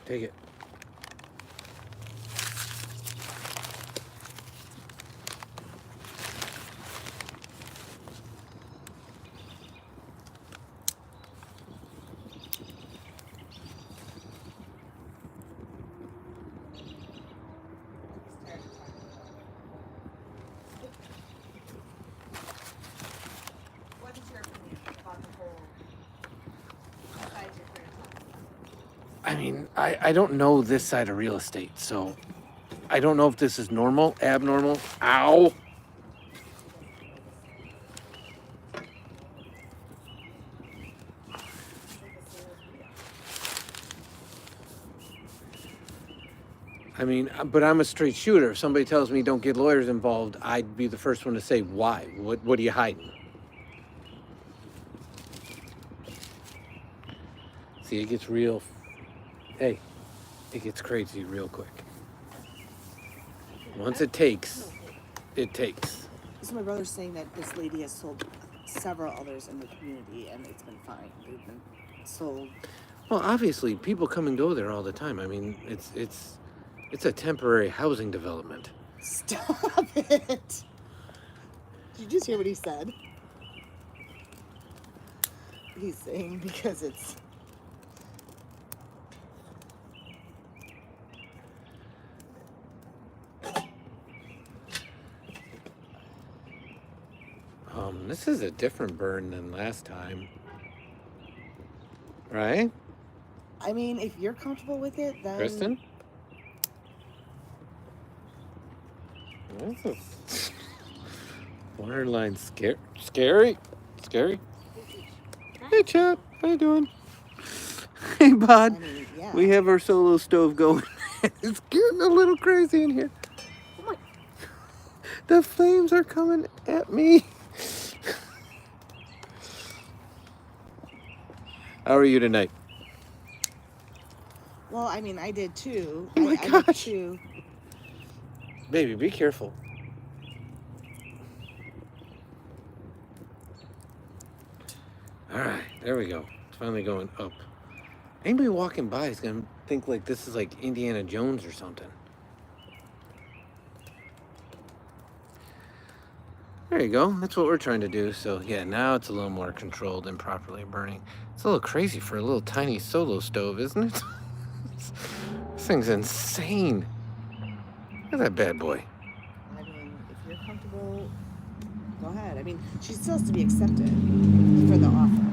Take it. I mean, I don't know this side of real estate, so I don't know if this is normal, abnormal. Ow! I mean, but I'm a straight shooter. If somebody tells me don't get lawyers involved, I'd be the first one to say, why? What are you hiding? See, it gets real. Hey, it gets crazy real quick. Once it takes, it takes. So my brother's saying that this lady has sold several others in the community, and it's been fine. They've been sold. Well, obviously, people come and go there all the time. I mean, it's a temporary housing development. Stop it! Did you just hear what he said? He's saying because it's... This is a different burn than last time. Right? I mean, if you're comfortable with it, then... Kristen? This is borderline scary. Hey, Chap. How you doing? Hey, Bud. I mean, yeah. We have our solo stove going. It's getting a little crazy in here. Oh my... The flames are coming at me. How are you tonight? Well, I mean, I did too. Oh my I did gosh. too. Baby, be careful. All right, there we go. It's finally going up. Anybody walking by is going to think like this is like Indiana Jones or something. There you go. That's what we're trying to do. So yeah, now it's a little more controlled and properly burning. It's a little crazy for a little tiny solo stove, isn't it? This thing's insane. Look at that bad boy. I mean, if you're comfortable, go ahead. I mean, she still has to be accepted for the offer.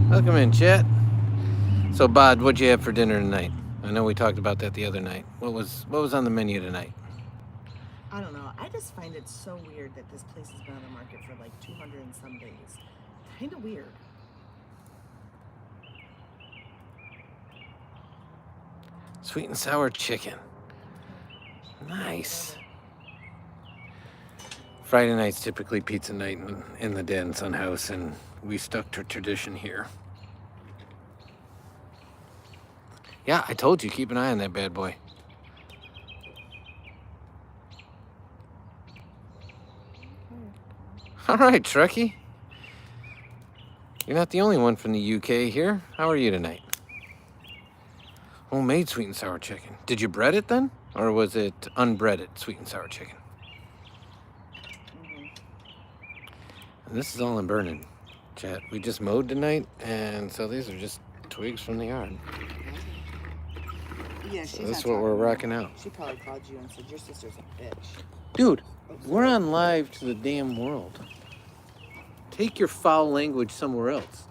Welcome in, chat. So, Bod, what'd you have for dinner tonight? I know we talked about that the other night. What was on the menu tonight? I don't know. I just find it so weird that this place has been on the market for like 200 and some days. Kind of weird. Sweet and sour chicken. Nice. Friday night's typically pizza night in the Dad and Son house, and we stuck to tradition here. Yeah, I told you, keep an eye on that bad boy. All right, Truckee. You're not the only one from the UK here. How are you tonight? Homemade sweet and sour chicken. Did you bread it then? Or was it unbreaded sweet and sour chicken? And this is all in burning, chat. We just mowed tonight, and so these are just twigs from the yard. Yeah, So she's this is not what we're talking. rocking out. She probably called you and said, your sister's a bitch. Dude, we're on live to the damn world. Take your foul language somewhere else.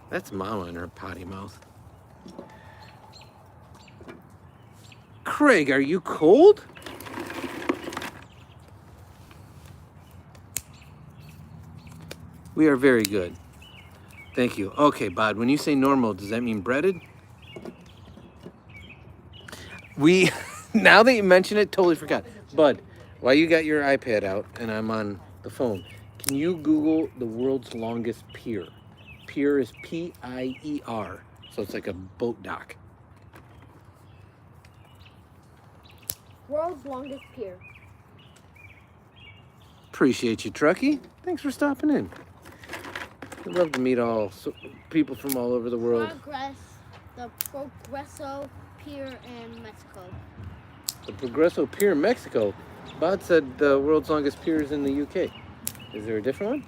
That's Mama in her potty mouth. Craig, are you cold? We are very good. Thank you. Okay, Bod, when you say normal, does that mean breaded? We, now that you mention it, totally forgot. Bud, while you got your iPad out and I'm on the phone, can you Google the world's longest pier? Pier is P-I-E-R, so it's like a boat dock. World's longest pier. Appreciate you, Truckee. Thanks for stopping in. I'd love to meet people from all over the world. The Progreso Pier in Mexico. The Progreso Pier in Mexico. Bod said the world's longest pier is in the UK. Is there a different one?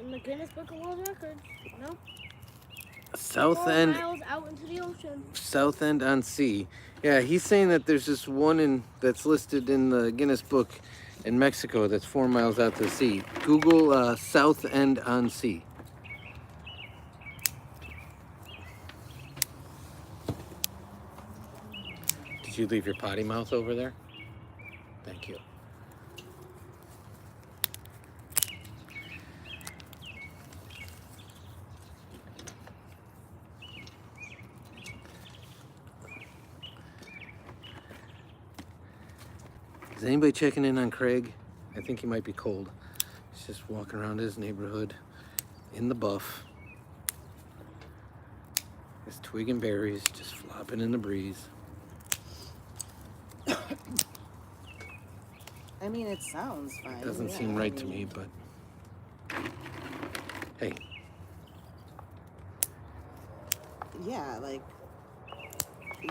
In the Guinness Book of World Records. No. South 4 End. miles out into the ocean. Southend on Sea. Yeah, he's saying that there's this one that's listed in the Guinness Book in Mexico that's 4 miles out to sea. Google Southend on Sea. Did you leave your potty mouth over there? Thank you. Is anybody checking in on Craig? I think he might be cold. He's just walking around his neighborhood in the buff. His twig and berries just flopping in the breeze. I mean, it sounds fine. Doesn't yeah, seem I right to mean, me, but hey, Yeah, like,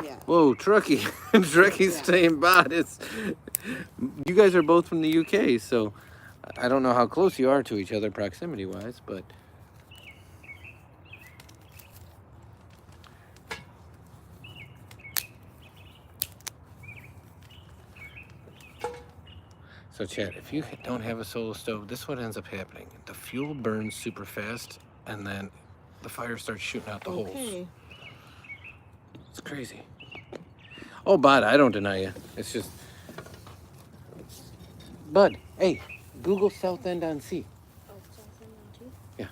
yeah. whoa, Truckee, Truckee's Yeah. saying Bod. You guys are both from the UK, so I don't know how close you are to each other proximity-wise, but so chat, if you don't have a solo stove, this is what ends up happening. The fuel burns super fast, and then the fire starts shooting out the holes. Okay. It's crazy. Oh, Bud, I don't deny you. It's just... Bud, hey, Google Southend on Sea. Oh, Southend on Sea? Yeah.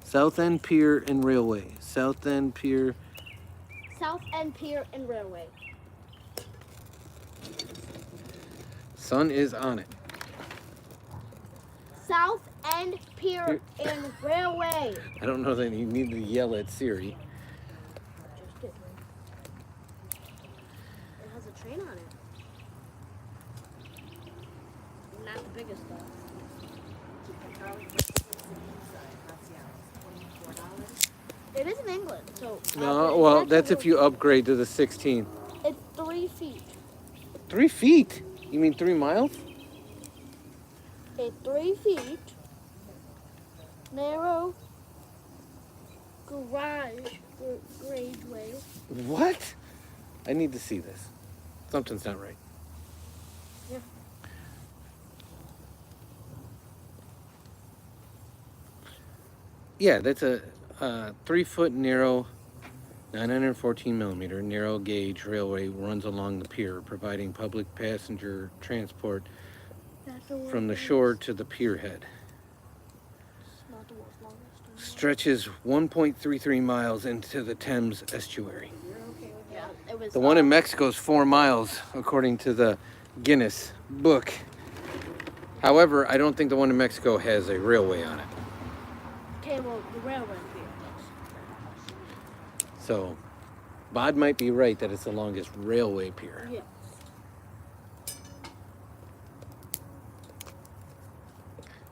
Southend Pier and Railway. Southend Pier. Southend Pier and Railway. Sun is on it. Southend Pier and Railway. I don't know that you need to yell at Siri. Just did. It has a train on it. Not the biggest though. It is in England, so. No, well, that's if you upgrade to the 16. It's 3 feet. 3 feet? You mean 3 miles? A 3 feet narrow gradeway. What? I need to see this. Something's not right. Yeah. Yeah, that's a 3 foot narrow, 914 millimeter narrow gauge railway runs along the pier, providing public passenger transport That's the from the world's shore to the pier head. longest- Not the world's longest. Stretches 1.33 miles into the Thames estuary. Yeah, it was. The one in Mexico is 4 miles, according to the Guinness book. However, I don't think the one in Mexico has a railway on it. Okay, well, the railway pier. So, Bod might be right that it's the longest railway pier. Yes.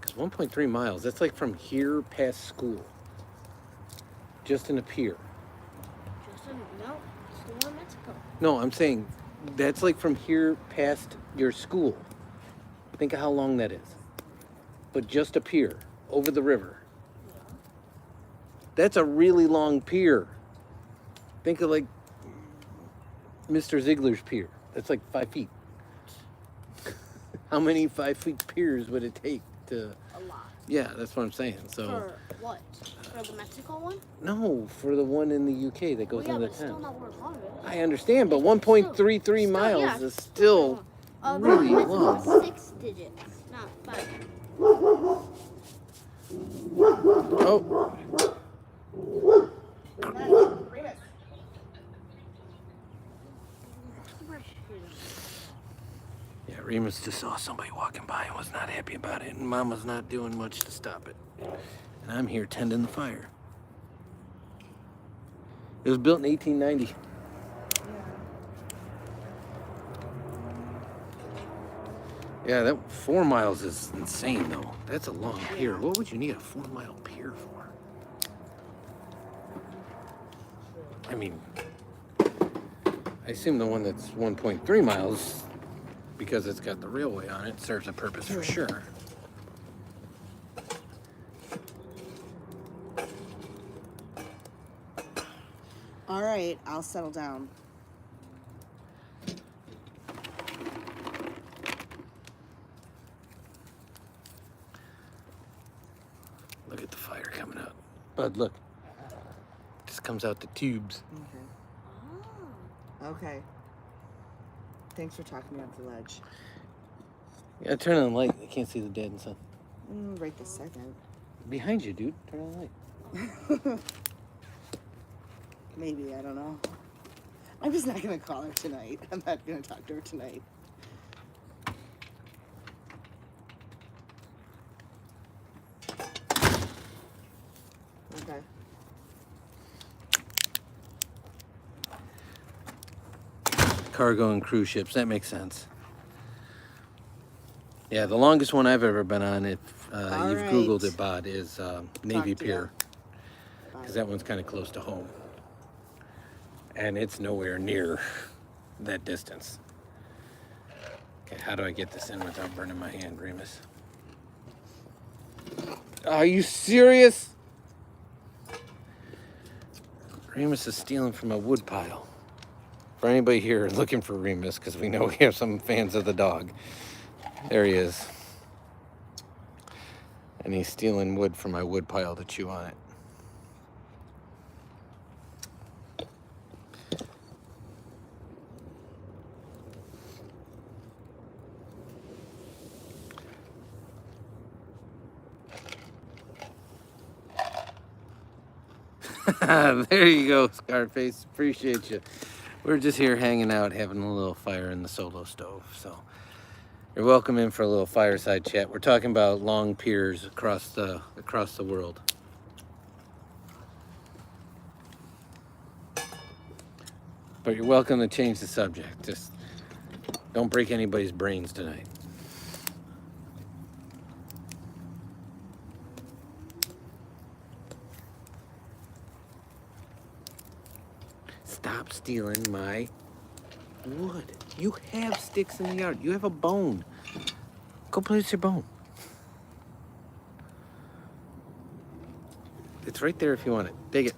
Because 1.3 miles, that's like from here past school. Just in a pier. No, it's the one in Mexico. No, I'm saying that's like from here past your school. Think of how long that is. But just a pier over the river. That's a really long pier. Think of like Mr. Ziegler's pier. That's like 5 feet. How many 5 feet piers would it take to... A lot. Yeah, that's what I'm saying. So For what? For the Mexico one? no, for the one in the UK that goes Well, yeah, into but it's still town. not worth longest. I understand, but It's 1.33 still- miles yeah, is still really this long. is 6 digits, not 5. Oh, yeah, Remus just saw somebody walking by and was not happy about it, and Mama's not doing much to stop it. And I'm here tending the fire. It was built in 1890. Yeah. Yeah, that 4 miles is insane, though. That's a long pier. Yeah. What would you need a 4-mile pier for? I mean, I assume the one that's 1.3 miles, because it's got the railway on it, serves a purpose for sure. All right, I'll settle down. Look at the fire coming out. Bud, look. Just comes out the tubes. Okay. Oh. Okay. Thanks for talking me off the ledge. Yeah, turn on the light. I can't see the dad and son. Right this second. Behind you, dude. Turn on the light. Maybe, I don't know. I'm just not gonna call her tonight. I'm not gonna talk to her tonight. Okay. Cargo and cruise ships. That makes sense. Yeah, the longest one I've ever been on, if All you've right. Googled it, Bod, is Navy to ya. Pier. Because that one's kind of close to home. And it's nowhere near that distance. Okay, how do I get this in without burning my hand, Remus? Are you serious? Remus is stealing from a wood pile. For anybody here looking for Remus, because we know we have some fans of the dog. There he is. And he's stealing wood from my wood pile to chew on it. There you go, Scarface. Appreciate you. We're just here hanging out, having a little fire in the solo stove. So you're welcome in for a little fireside chat. We're talking about long piers across the world. But you're welcome to change the subject. Just don't break anybody's brains tonight. Stop stealing my wood. You have sticks in the yard. You have a bone. Go place your bone. It's right there if you want it. Dig it.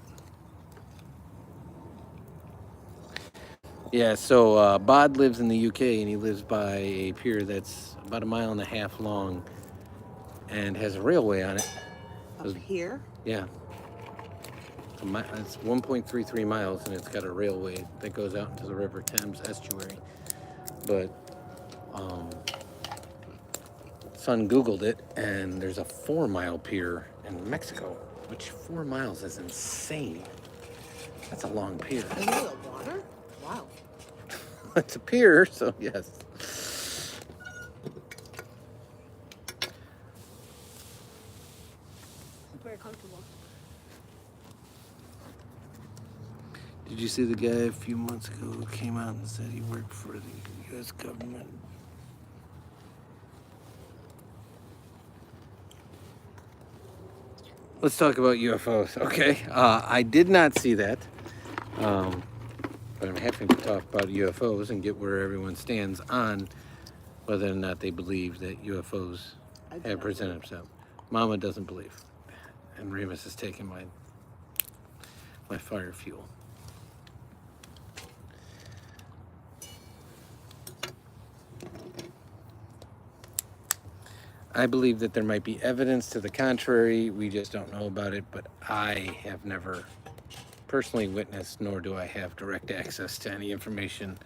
Yeah, so Bod lives in the UK, and he lives by a pier that's about 1.5 miles long and has a railway on it. Up here? Yeah. It's 1.33 miles, and it's got a railway that goes out into the River Thames estuary. But son Googled it, and there's a 4-mile pier in Mexico, which 4 miles is insane. That's a long pier. In the middle of water? Wow. It's a pier, so yes. Very comfortable. Did you see the guy a few months ago who came out and said he worked for the U.S. government? Let's talk about UFOs, okay? I did not see that, but I'm happy to talk about UFOs and get where everyone stands on whether or not they believe that UFOs I do have not presented themselves. Mama doesn't believe, and Remus is taking my fire fuel. I believe that there might be evidence to the contrary. We just don't know about it, but I have never personally witnessed, nor do I have direct access to any information.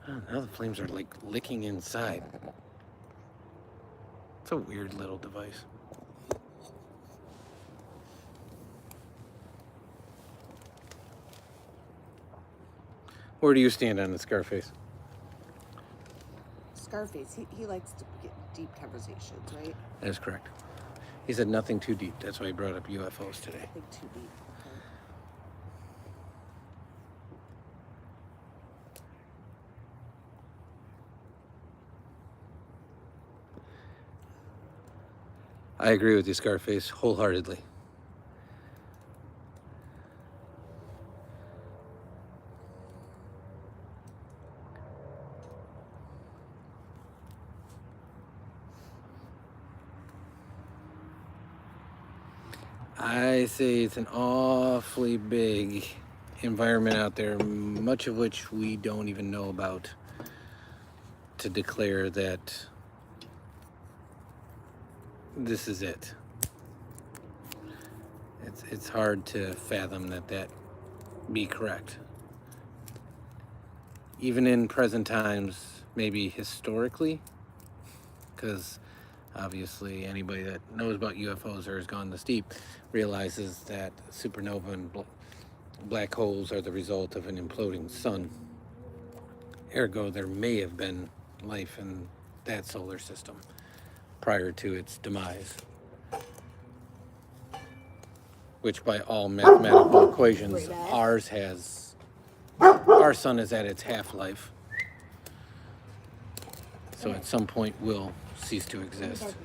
Oh, now the flames are like licking inside. It's a weird little device. Where do you stand on the Scarface? Scarface, he likes to get deep conversations, right? That is correct. He said nothing too deep. That's why he brought up UFOs today. I think too deep. Okay. I agree with you, Scarface, wholeheartedly. I say it's an awfully big environment out there, much of which we don't even know about, to declare that this is it. It's hard to fathom that be correct. Even in present times, maybe historically, because obviously anybody that knows about UFOs or has gone this deep realizes that supernova and black holes are the result of an imploding sun. Ergo, there may have been life in that solar system prior to its demise, which by all mathematical equations, our sun is at its half-life, so at some point will cease to exist.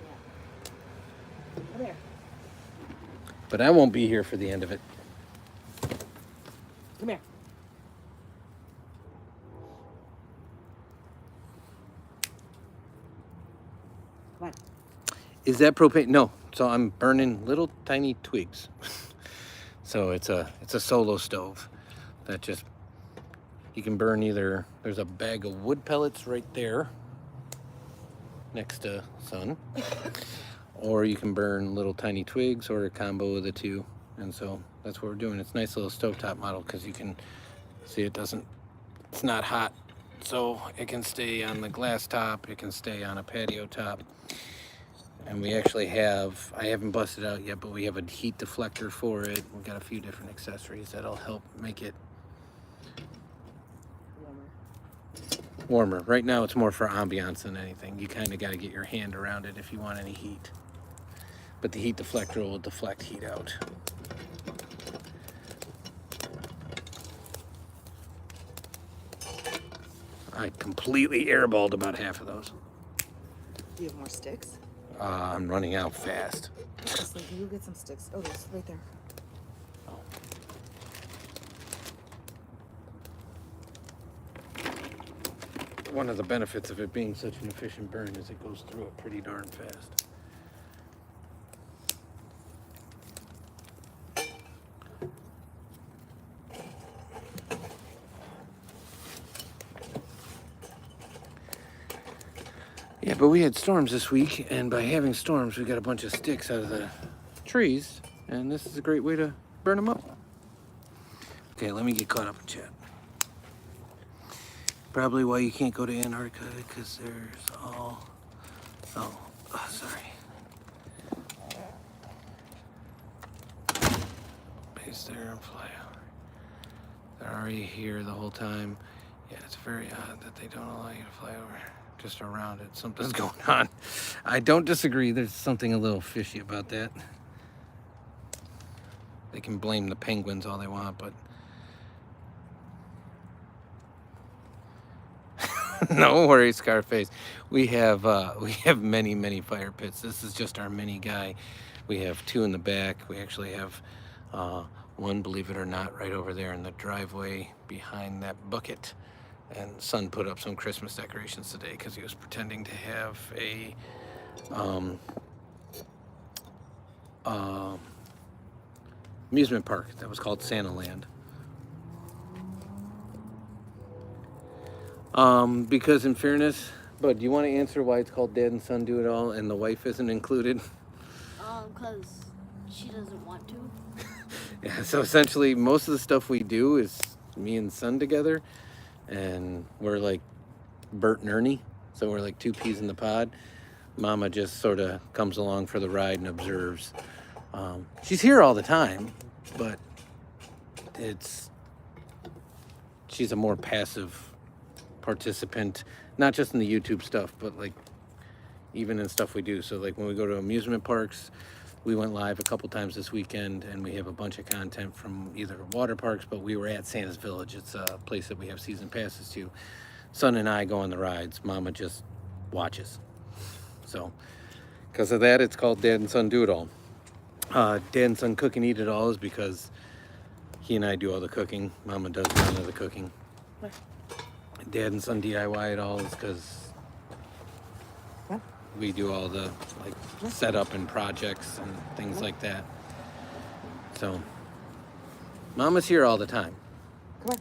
Come here. But I won't be here for the end of it. Come here. Come on. Is that propane? No. So I'm burning little tiny twigs. So it's a solo stove that just, you can burn either, there's a bag of wood pellets right there next to sun, or you can burn little tiny twigs, or a combo of the two. And so that's what we're doing. It's a nice little stovetop model because you can see it's not hot. So it can stay on the glass top, it can stay on a patio top. And we actually have, I haven't busted out yet, but we have a heat deflector for it. We've got a few different accessories that'll help make it warmer. Right now it's more for ambiance than anything. You kind of got to get your hand around it if you want any heat. But the heat deflector will deflect heat out. I completely airballed about half of those. Do you have more sticks? I'm running out fast. Just like you get some sticks. Oh, there's right there. One of the benefits of it being such an efficient burn is it goes through it pretty darn fast. Yeah, but we had storms this week, and by having storms, we got a bunch of sticks out of the trees, and this is a great way to burn them up. Okay, let me get caught up in chat. Probably why you can't go to Antarctica, because there's all... Oh, sorry. Base there and fly over. They're already here the whole time. Yeah, it's very odd that they don't allow you to fly over. Just around it. Something's going on. I don't disagree. There's something a little fishy about that. They can blame the penguins all they want, but... No worries, Scarface. We have many fire pits. This is just our mini guy. We have two in the back. We actually have one, believe it or not, right over there in the driveway behind that bucket. And son put up some Christmas decorations today because he was pretending to have a amusement park that was called Santa Land. Because in fairness, Bud, do you want to answer why it's called Dad and Son Do It All and the wife isn't included? Because she doesn't want to. Yeah, so essentially most of the stuff we do is me and son together, and we're like Bert and Ernie, so we're like two peas in the pod. Mama just sort of comes along for the ride and observes. She's here all the time, but she's a more passive participant not just in the YouTube stuff, but like even in stuff we do. So like when we go to amusement parks, we went live a couple times this weekend, and we have a bunch of content from either water parks, but we were at Santa's Village. It's a place that we have season passes to. Son and I go on the rides. Mama just watches. So because of that, it's called Dad and Son Do It All. Dad and Son Cook and Eat It All is because he and I do all the cooking. Mama does none of the cooking. What? Dad and Son DIY It All is because What? we do all the like setup and projects and things like that. So Mama's here all the time, Come on.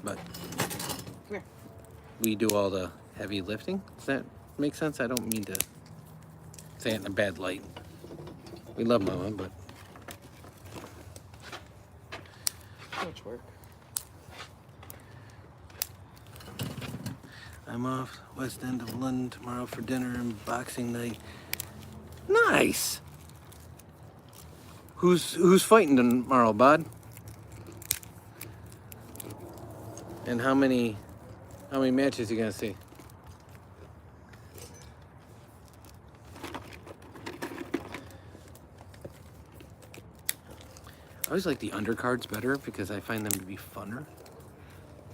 but Come here. we do all the heavy lifting. Does that make sense? I don't mean to say it in a bad light. We love Mama, but Too much work. I'm off West End of London tomorrow for dinner and Boxing Night. Nice. Who's fighting tomorrow, bud? And how many matches you gonna see? I always like the undercards better because I find them to be funner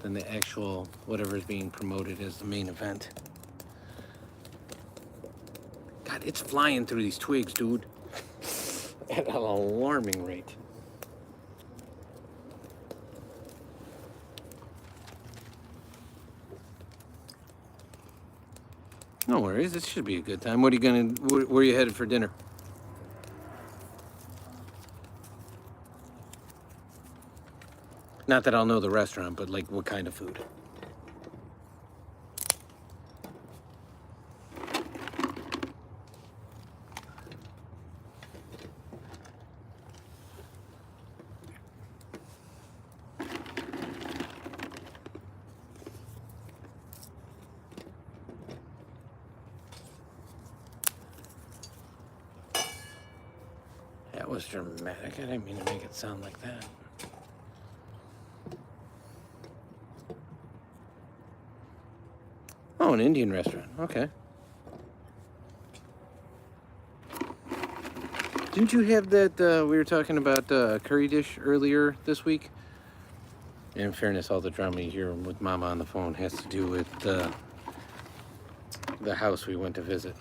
than the actual whatever is being promoted as the main event. God, it's flying through these twigs, dude. At an alarming rate. No worries, this should be a good time. What are you where are you headed for dinner? Not that I'll know the restaurant, but like what kind of food? That was dramatic. I didn't mean to make it sound like that. Oh, an Indian restaurant. Okay. Didn't you have that, we were talking about curry dish earlier this week? In fairness, all the drama you hear with Mama on the phone has to do with the house we went to visit.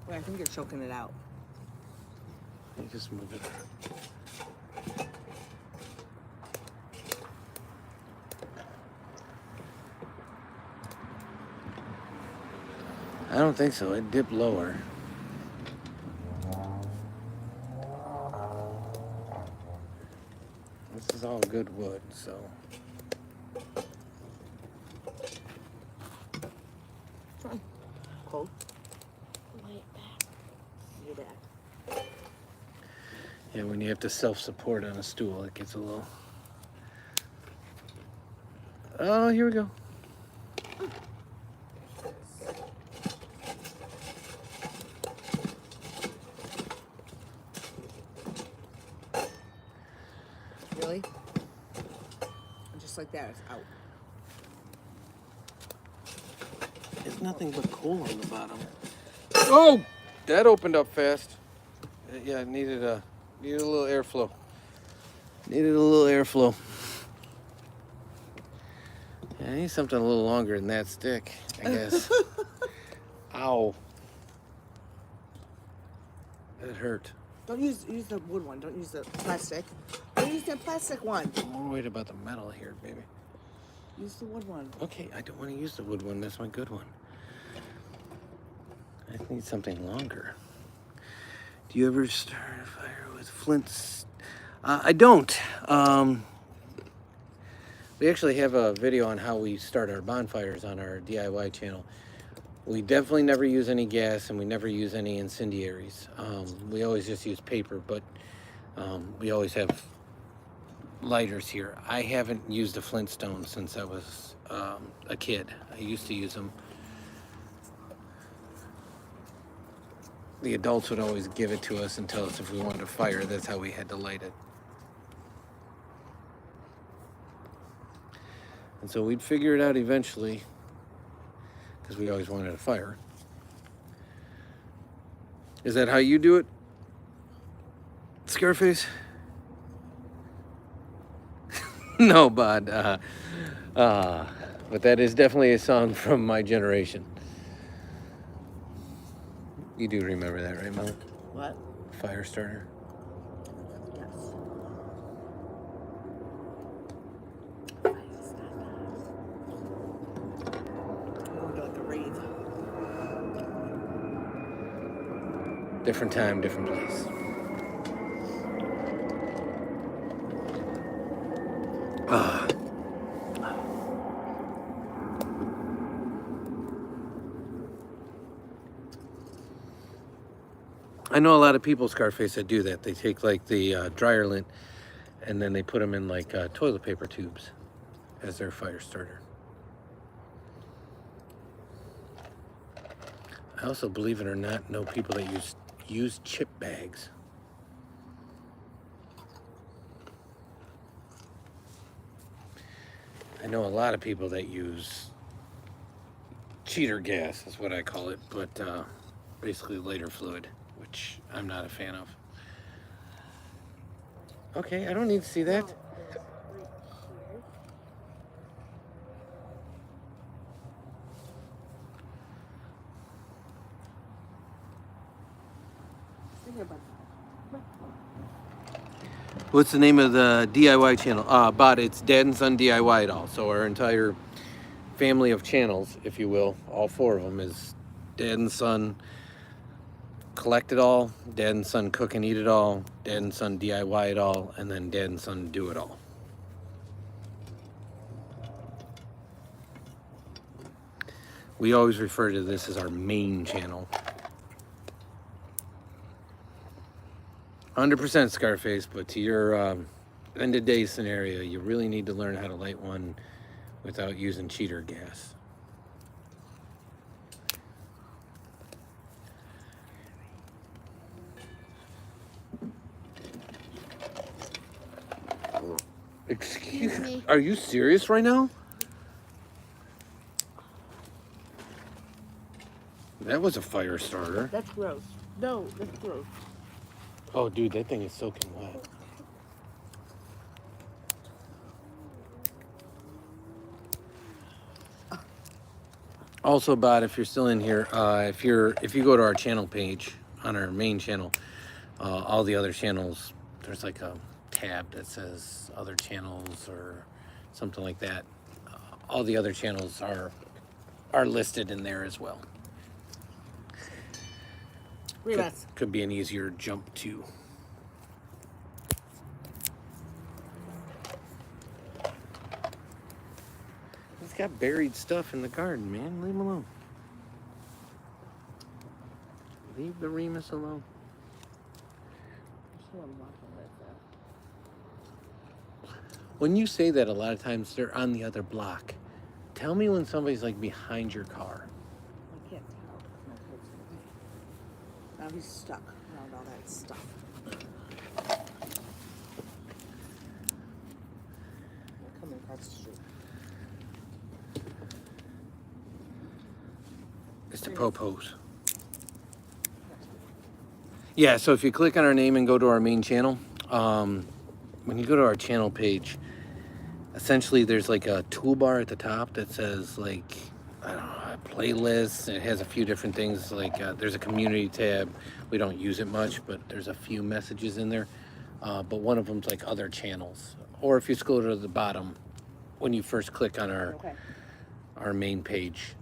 Wait, I think you're choking it out. You just move it. I don't think so. It dipped lower. This is all good wood, so. Fine. Cold. Lay it back. You're back. Yeah, when you have to self-support on a stool, it gets a little. Oh, here we go. Really? And just like that, it's out. There's nothing but coal on the bottom. Oh, that opened up fast. Yeah, it needed a little airflow. Needed a little airflow. Yeah, I need something a little longer than that stick, I guess. Ow. That hurt. Don't use the wood one. Don't use the plastic. Don't use that plastic one. I'm more worried about the metal here, baby. Use the wood one. Okay, I don't want to use the wood one. That's my good one. I need something longer. Do you ever start a fire with flints? I don't. We actually have a video on how we start our bonfires on our DIY channel. We definitely never use any gas and we never use any incendiaries. We always just use paper, but we always have lighters here. I haven't used a Flintstone since I was a kid. I used to use them. The adults would always give it to us and tell us if we wanted a fire, that's how we had to light it. And so we'd figure it out eventually, because we always wanted a fire. Is that how you do it, Scarface? No, bud. But that is definitely a song from my generation. You do remember that, right, Mel? What? Fire starter. Yes. We're going to like a rave. Different time, different place. Ah. I know a lot of people, Scarface, that do that. They take like the dryer lint and then they put them in like toilet paper tubes as their fire starter. I also, believe it or not, know people that use chip bags. I know a lot of people that use cheater gas, is what I call it, but basically lighter fluid, which I'm not a fan of. Okay, I don't need to see that. No, it's right here. Sit here, bud. What's the name of the DIY channel? Bot, it's Dad and Son DIY It All. So our entire family of channels, if you will, all four of them, is Dad and Son Collect It All, Dad and Son Cook and Eat It All, Dad and Son DIY It All, and then Dad and Son Do It All. We always refer to this as our main channel. 100% Scarface, but to your end of day scenario, you really need to learn how to light one without using cheater gas. Excuse me. Are you serious right now? That was a fire starter. That's gross. No, that's gross. Oh, dude, that thing is soaking wet. Also, Bot, if you're still in here, if you go to our channel page on our main channel, all the other channels, there's like a tab that says other channels or something like that. All the other channels are listed in there as well. Could be an easier jump to. He's got buried stuff in the garden, man. Leave him alone. Leave the Remus alone. When you say that, a lot of times they're on the other block. Tell me when somebody's like behind your car. I can't tell. My kid's gonna be. Now he's stuck around all that stuff. They're coming across the street. Mr. Popos. Yeah, so if you click on our name and go to our main channel, when you go to our channel page, essentially there's like a toolbar at the top that says like, I don't know, playlists. It has a few different things, like there's a community tab. We don't use it much, but there's a few messages in there. But one of them's like other channels. Or if you scroll to the bottom, when you first click on our main page,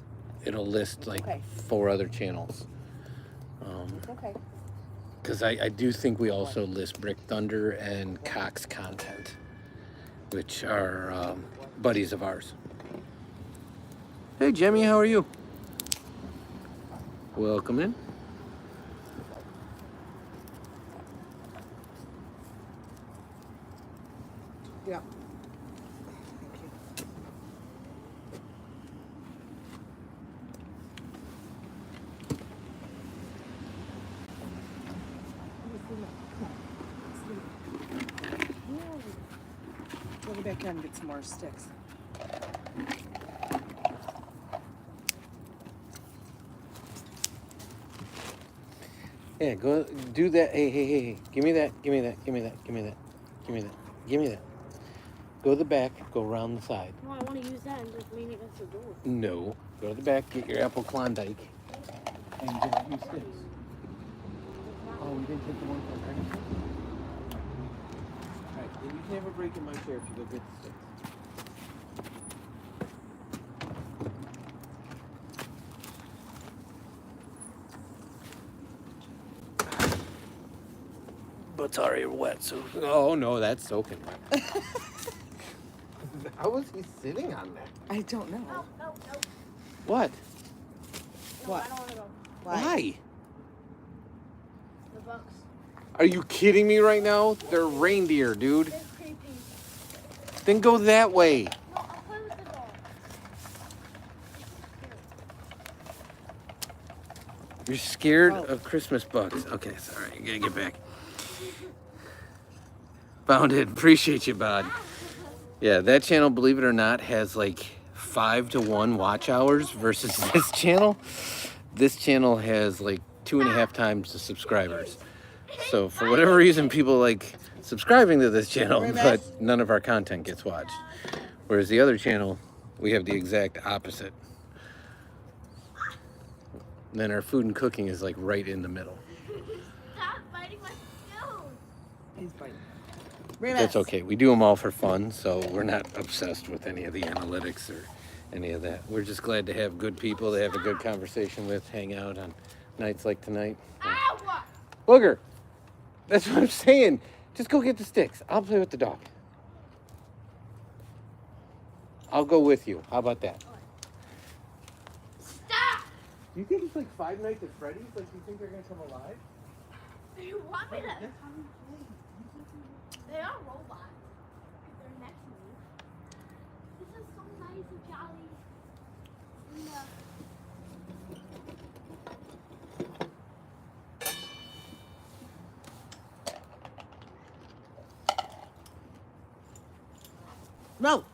it'll list like 4 other channels. Because I do think we also list Brick Thunder and Cox Content, which are buddies of ours. Hey, Jemmy, how are you? Welcome in. Yeah. Let me back in and get some more sticks. Yeah, go do that. Hey. Give me that. Give me that. Give me that. Give me that. Give me that. Give me that. Go to the back. Go around the side. No, I want to use that and just lean against the door. No. Go to the back. Get your apple Klondike. And get a few sticks. Oh, we didn't take the one from her. Alright, then you can have a break in my chair if you go get the sticks. But it's already wet, so. Oh no, that's soaking wet. How was he sitting on that? I don't know. No. What? No, What? I don't want to go. Why? The Bucks. Are you kidding me right now? They're reindeer, dude. They're creepy. Then go that way. No, I'll play with the dog. You're scared Oh. of Christmas bugs. Okay, sorry. You gotta get back. Found it. Appreciate you, bud. Yeah, that channel, believe it or not, has like 5-to-1 watch hours versus this channel. This channel has like 2.5 times the subscribers. So for whatever reason, people like subscribing to this channel, but none of our content gets watched. Whereas the other channel, we have the exact opposite. And then our food and cooking is like right in the middle. Stop biting my nose. He's biting. That's okay. We do them all for fun, so we're not obsessed with any of the analytics or any of that. We're just glad to have good people to have a good conversation with, hang out on nights like tonight. Ow! Booger! That's what I'm saying. Just go get the sticks. I'll play with the dog. I'll go with you. How about that? Stop! Do you think it's like Five Nights at Freddy's? Like, do you think they're going to come alive? Do you want me to? They are robots. They're next to me. This is so nice and jolly. Yeah. No.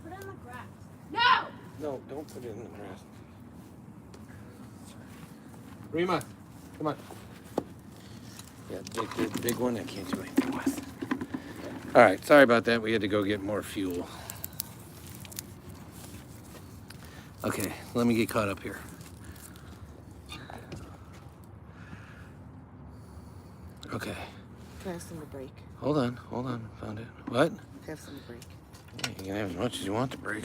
Put it in the grass. No! No, don't put it in the grass. Rima, come on. Yeah, the big one I can't do anything with. All right, sorry about that. We had to go get more fuel. Okay, let me get caught up here. Okay, Can I have some to break? hold on, found it. What? Can I have some to break? Yeah, you can have as much as you want to break.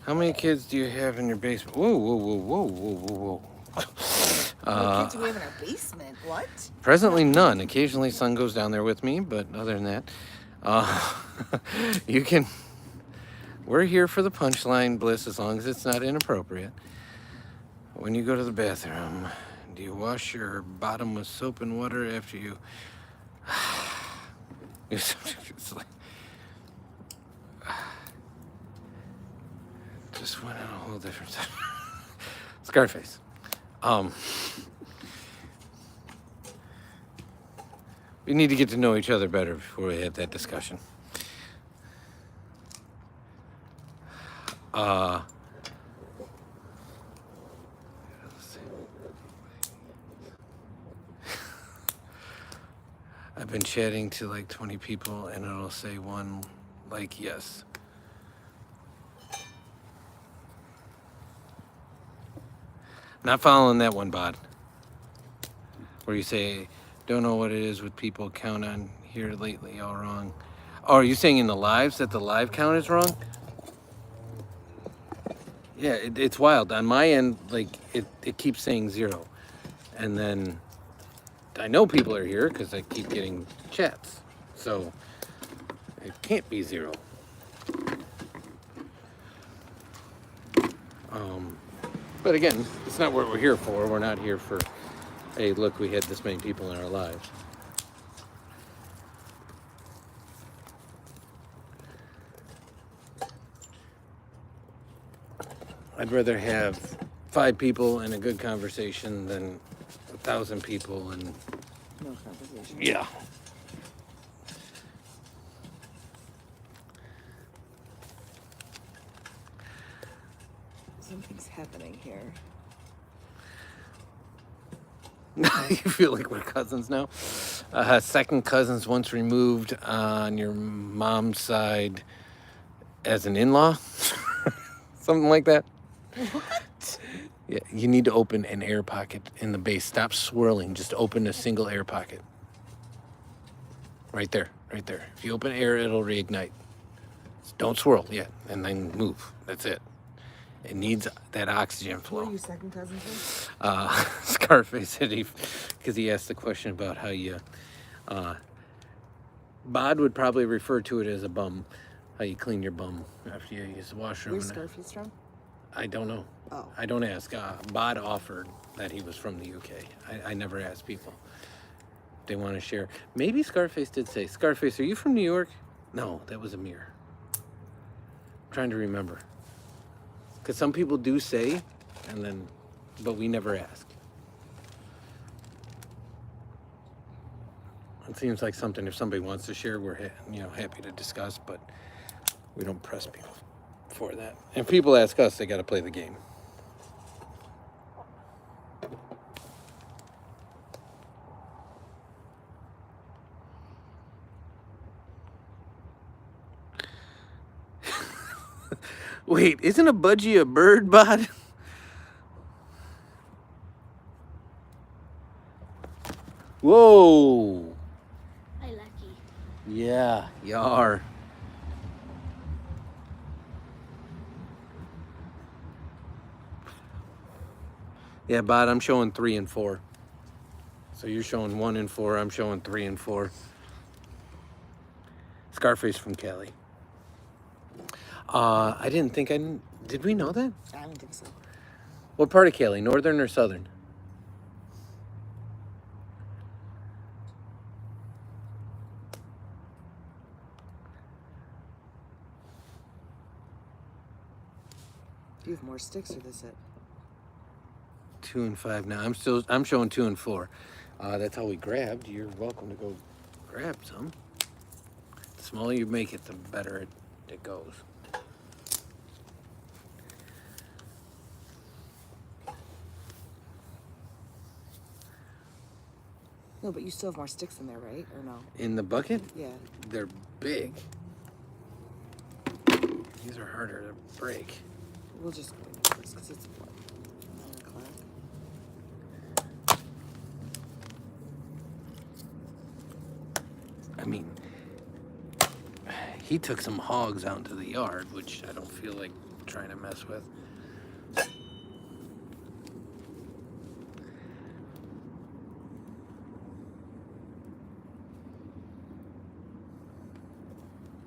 How many kids do you have in your basement? Whoa. What kids do we have in our basement? What? Presently none. Occasionally son goes down there with me, but other than that, you can, we're here for the punchline, Bliss, as long as it's not inappropriate. When you go to the bathroom, do you wash your bottom with soap and water after you? It's like, just went on a whole different Scarface. We need to get to know each other better before we have that discussion. Let's see. I've been chatting to like 20 people and it'll say one like yes. Not following that one, Bod. Where you say, don't know what it is with people count on here lately, all wrong. Oh, are you saying in the lives that the live count is wrong? Yeah, it's wild. On my end, like, it keeps saying 0. And then I know people are here because I keep getting chats. So it can't be 0. But again, it's not what we're here for. We're not here for, hey, look, we had this many people in our lives. I'd rather have 5 people and a good conversation than 1,000 people and No conversation. yeah. Something's happening here. You feel like we're cousins now? Second cousins once removed on your mom's side as an in-law? Something like that? What? Yeah, you need to open an air pocket in the base. Stop swirling. Just open a single air pocket. Right there, right there. If you open air, it'll reignite. Don't swirl yet, and then move. That's it. It needs that oxygen Who are flow. you second cousins with? Scarface said because he asked the question about how you, Bod would probably refer to it as a bum, how you clean your bum after you use the washroom. Where's Scarface from? I don't know. Oh. I don't ask. Bod offered that he was from the UK. I never ask people. They want to share. Maybe Scarface did say, Scarface, are you from New York? No, that was Amir. I'm trying to remember. Because some people do say, but we never ask. It seems like something, if somebody wants to share, we're happy to discuss, but we don't press people for that. And if people ask us, they got to play the game. Wait, isn't a budgie a bird, Bod? Whoa. I lucky. Yeah, you are. Yeah, Bod, I'm showing 3 and 4. So you're showing 1 and 4. I'm showing 3 and 4. Scarface from Cali. I didn't think did we know that? I don't think so. What part of Cali? Northern or southern? Do you have more sticks or this it? 2 and 5 now. I'm showing 2 and 4. That's how we grabbed. You're welcome to go grab some. The smaller you make it, the better it goes. No, but you still have more sticks in there, right? Or no? In the bucket, Yeah. they're big. These are harder to break. We'll just go into this because it's what, 9 o'clock. I mean, he took some hogs out into the yard, which I don't feel like trying to mess with.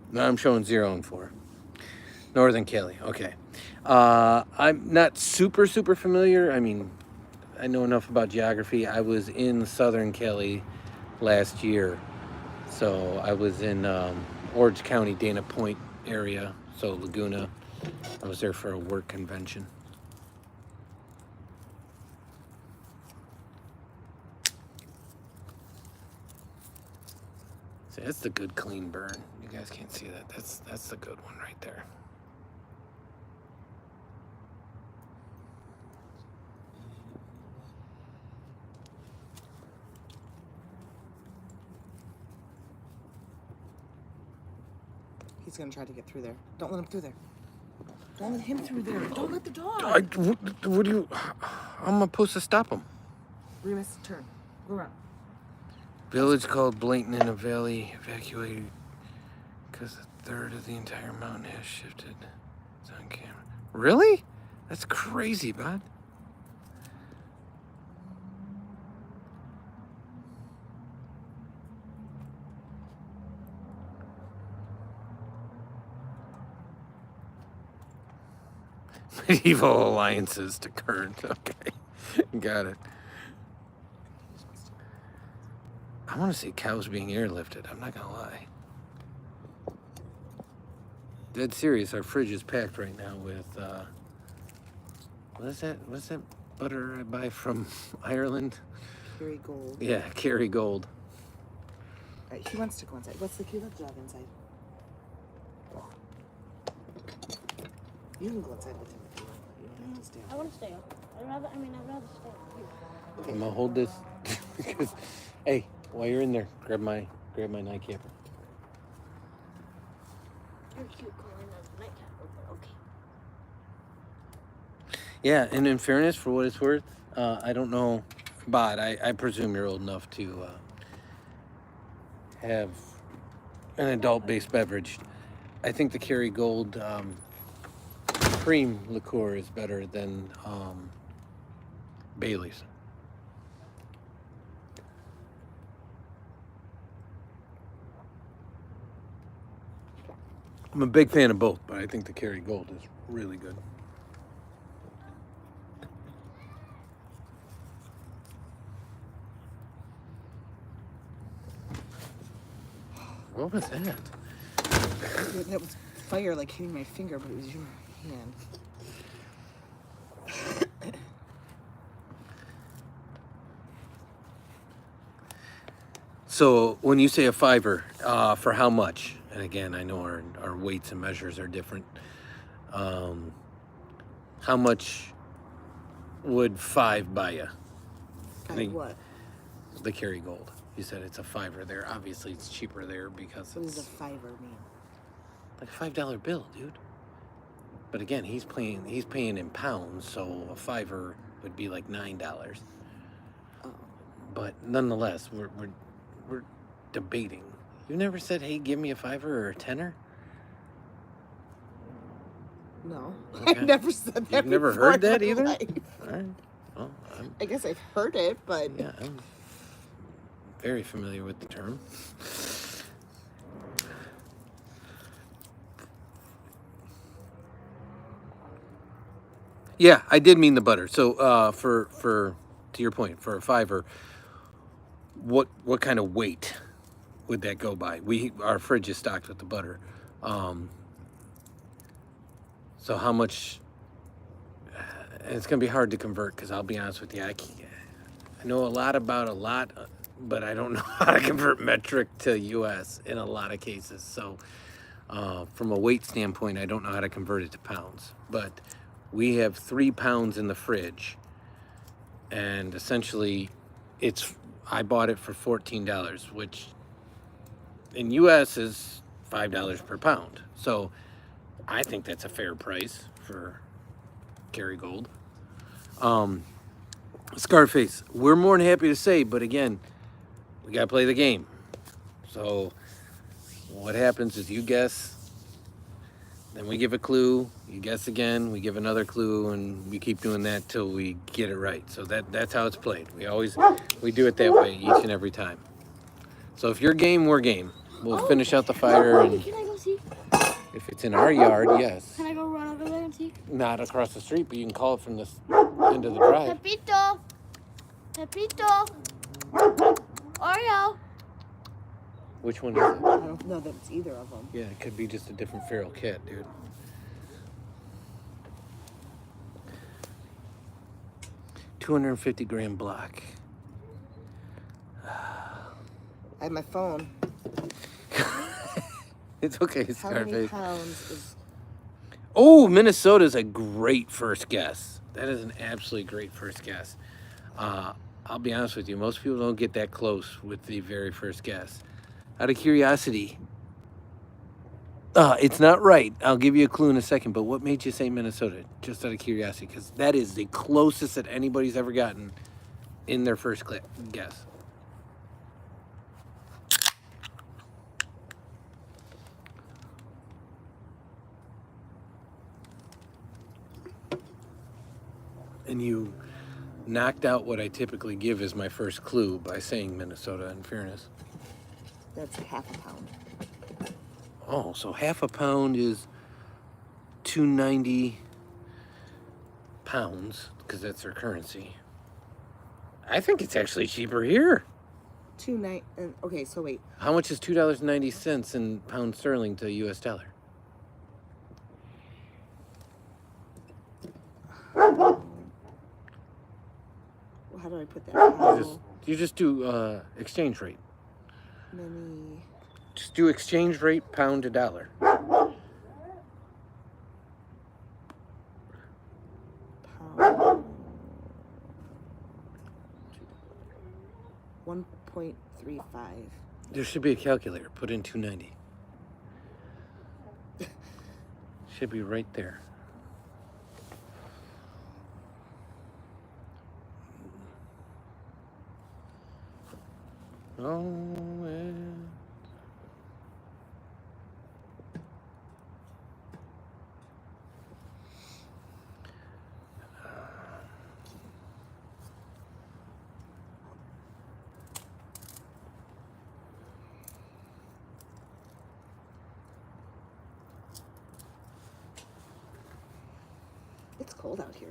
No, I'm showing 0 and 4. Northern Cali, okay. I'm not super familiar. I mean, I know enough about geography. I was in Southern Cali last year, so I was in Orange County, Dana Point area, so Laguna. I was there for a work convention. See, that's the good clean burn. You guys can't see that. That's the good one right there. He's gonna try to get through there. Don't let him through there. Don't let him through there. Don't let the dog. What do you? I'm supposed to stop him. Remus, turn. Go around. Village called Blanton in a valley evacuated because a third of the entire mountain has shifted. It's on camera. Really? That's crazy, bud. Medieval alliances to current. Okay, got it. I want to see cows being airlifted. I'm not gonna lie. Dead serious. Our fridge is packed right now with what is that? What's that butter I buy from Ireland? Kerrygold. Yeah, Kerrygold. Right, he wants to go inside. What's the key? Let the dog inside. You can go inside with him if you want. You don't have to stay. I want to stay up. I'd rather stay up here. I'm gonna hold this because, hey, while you're in there, grab my nightcap. You're cute calling us nightcap, but okay. Yeah, and in fairness, for what it's worth, I don't know, but I presume you're old enough to have an adult-based beverage. I think the Kerrygold cream liqueur is better than Bailey's. I'm a big fan of both, but I think the Kerrygold is really good. What was that? That was fire, like hitting my finger, but it was your hand. So when you say a $5, for how much? And again, I know our weights and measures are different. How much would $5 buy you? Like what? The Kerrygold. You said it's a $5 there. Obviously, it's cheaper there because What does it's a fiver mean? like a $5 bill, dude. But again, he's paying in pounds, so a $5 would be like $9. Oh. But nonetheless, we're debating. You never said, "Hey, give me a $5 or a $10." No. Okay. I've never said that. You've never before heard in that my either? life. All right. Well, I guess I've heard it, but I'm very familiar with the term. Yeah, I did mean the butter. So, for to your point, for a $5, what kind of weight would that go by? Our fridge is stocked with the butter. So how much? It's gonna be hard to convert because I'll be honest with you, I know a lot about a lot, but I don't know how to convert metric to U.S. in a lot of cases. So, from a weight standpoint, I don't know how to convert it to pounds. But we have 3 pounds in the fridge, and essentially, I bought it for $14, which in U.S. is $5 per pound. So, I think that's a fair price for Kerrygold. Scarface, we're more than happy to say, but again, we gotta play the game. So what happens is you guess, then we give a clue, you guess again, we give another clue, and we keep doing that till we get it right. So that's how it's played. We do it that way each and every time. So if you're game, we're game. We'll finish out the fire and Can I go see? If it's in our yard, yes. Can I go run over there and see? Not across the street, but you can call it from the end of the drive. Pepito. Pepito. Oreo. Which one is it? I don't know that it's either of them. Yeah, it could be just a different feral cat, dude. $250 block. I have my phone. It's okay, How many Scarface. pounds is... Oh, Minnesota's a great first guess. That is an absolutely great first guess. I'll be honest with you, most people don't get that close with the very first guess. Out of curiosity, it's not right. I'll give you a clue in a second, but what made you say Minnesota? Just out of curiosity, because that is the closest that anybody's ever gotten in their first guess. And you knocked out what I typically give as my first clue by saying Minnesota, in fairness. That's half a pound. Oh, so half a pound is 290 pounds, because that's their currency. I think it's actually cheaper here. Okay, so wait. How much is $2.90 in pound sterling to US dollar? How do I put that? How You just do exchange rate. many... Just do exchange rate pound to dollar. pounds? 1.35. There should be a calculator. Put in 290. Should be right there. Oh, man. It's cold out here.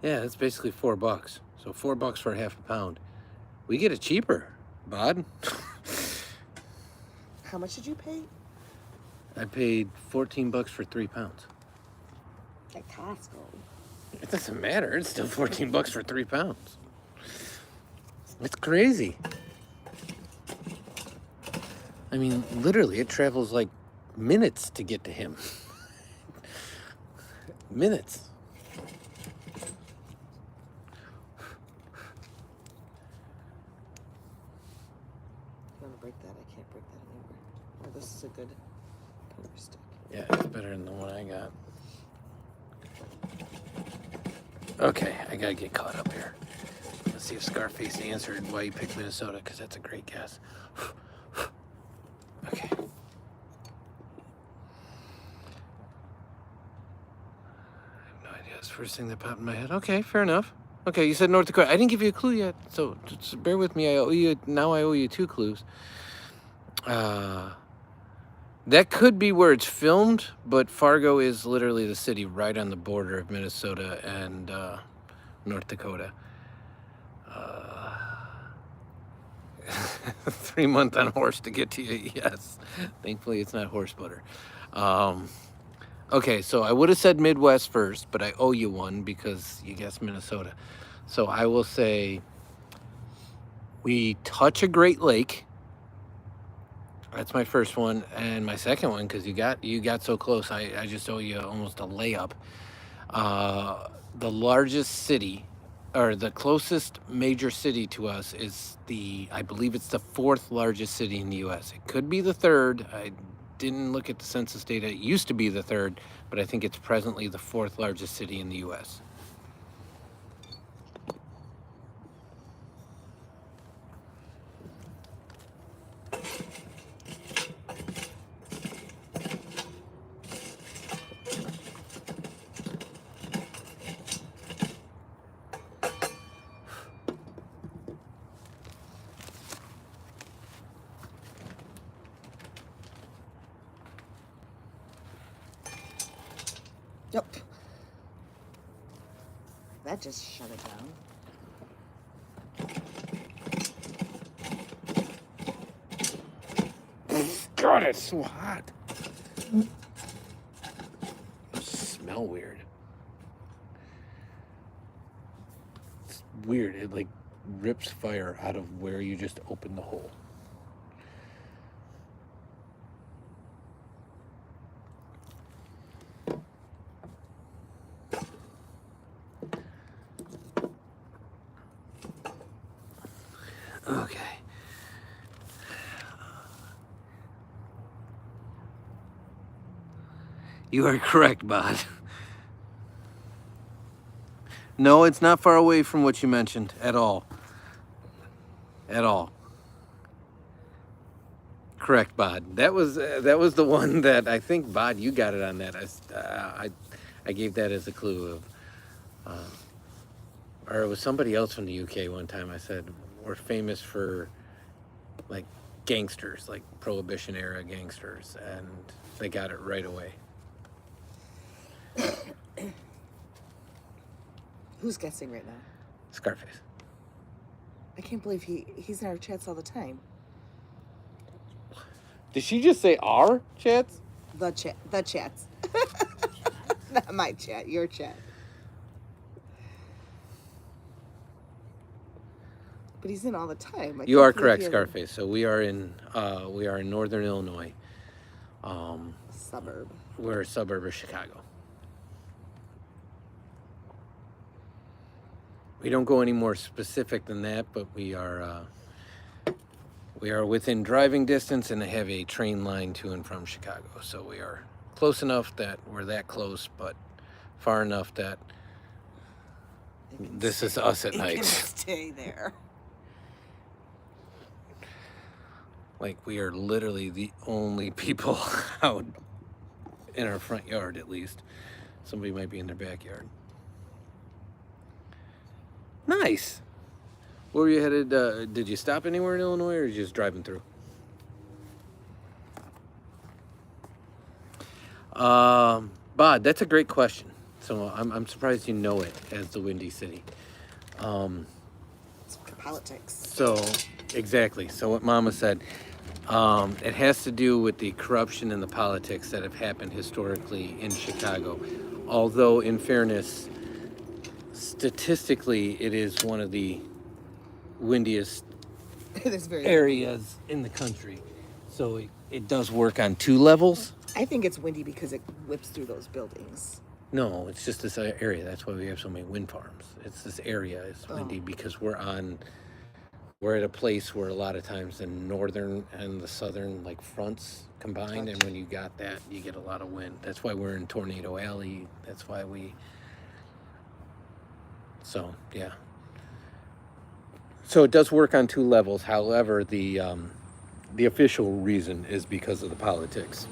Yeah, that's basically $4. So $4 for half a pound. We get it cheaper, Bod. How much did you pay? I paid $14 for 3 pounds. At Costco. It doesn't matter. It's still $14 for 3 pounds. It's crazy. I mean, literally, it travels like minutes to get to him. Minutes. I'm gonna break that. I can't break that anymore. Oh, this is a good poker stick. Yeah, it's better than the one I got. Okay, I gotta get caught up here. Let's see if Scarface answered why he picked Minnesota, because that's a great guess. Okay. I have no idea. It's the first thing that popped in my head. Okay, fair enough. Okay, you said North Dakota. I didn't give you a clue yet, so just bear with me. I owe you 2 clues. That could be where it's filmed, but Fargo is literally the city right on the border of Minnesota and North Dakota. 3 months on horse to get to you, yes. Thankfully, it's not horse butter. Okay, so I would have said Midwest first, but I owe you one because you guessed Minnesota. So I will say we touch a Great Lake. That's my first one, and my second one, because you got so close, I just owe you almost a layup. The largest city, or the closest major city to us, is I believe it's the 4th largest city in the U.S. It could be the 3rd. I didn't look at the census data. It used to be the 3rd, but I think it's presently the 4th largest city in the U.S. Yep. That just shut it down. God, it's so hot. Smell weird. It's weird. It like rips fire out of where you just opened the hole. Okay. You are correct, Bod. No, it's not far away from what you mentioned at all. At all. Correct, Bod. That was the one that I think, Bod, you got it on that. I gave that as a clue of, or it was somebody else from the UK one time. I said we're famous for like gangsters, like Prohibition era gangsters, and they got it right away. Who's guessing right now? Scarface. I can't believe he's in our chats all the time. Did she just say our chats? The chats. Not my chat, your chat. But he's in all the time. You are correct, Scarface. So we are in northern Illinois. Suburb. We're a suburb of Chicago. We don't go any more specific than that, but we are within driving distance and have a train line to and from Chicago. So we are close enough that we're that close, but far enough that this is us at night. Stay there. Like, we are literally the only people out in our front yard, at least. Somebody might be in their backyard. Nice. Where were you headed? Did you stop anywhere in Illinois, or are you just driving through? Bod, that's a great question. So I'm surprised you know it as the Windy City. It's politics. So, exactly. So what Mama said, it has to do with the corruption and the politics that have happened historically in Chicago. Although, in fairness, statistically, it is one of the windiest It is very. areas in the country. So it does work on two levels. I think it's windy because it whips through those buildings. No, it's just this area. That's why we have so many wind farms. It's this area is windy because we're at a place where a lot of times the northern and the southern like fronts combine, and when you got that, you get a lot of wind. That's why we're in Tornado Alley. That's why so yeah. So it does work on two levels. However, the official reason is because of the politics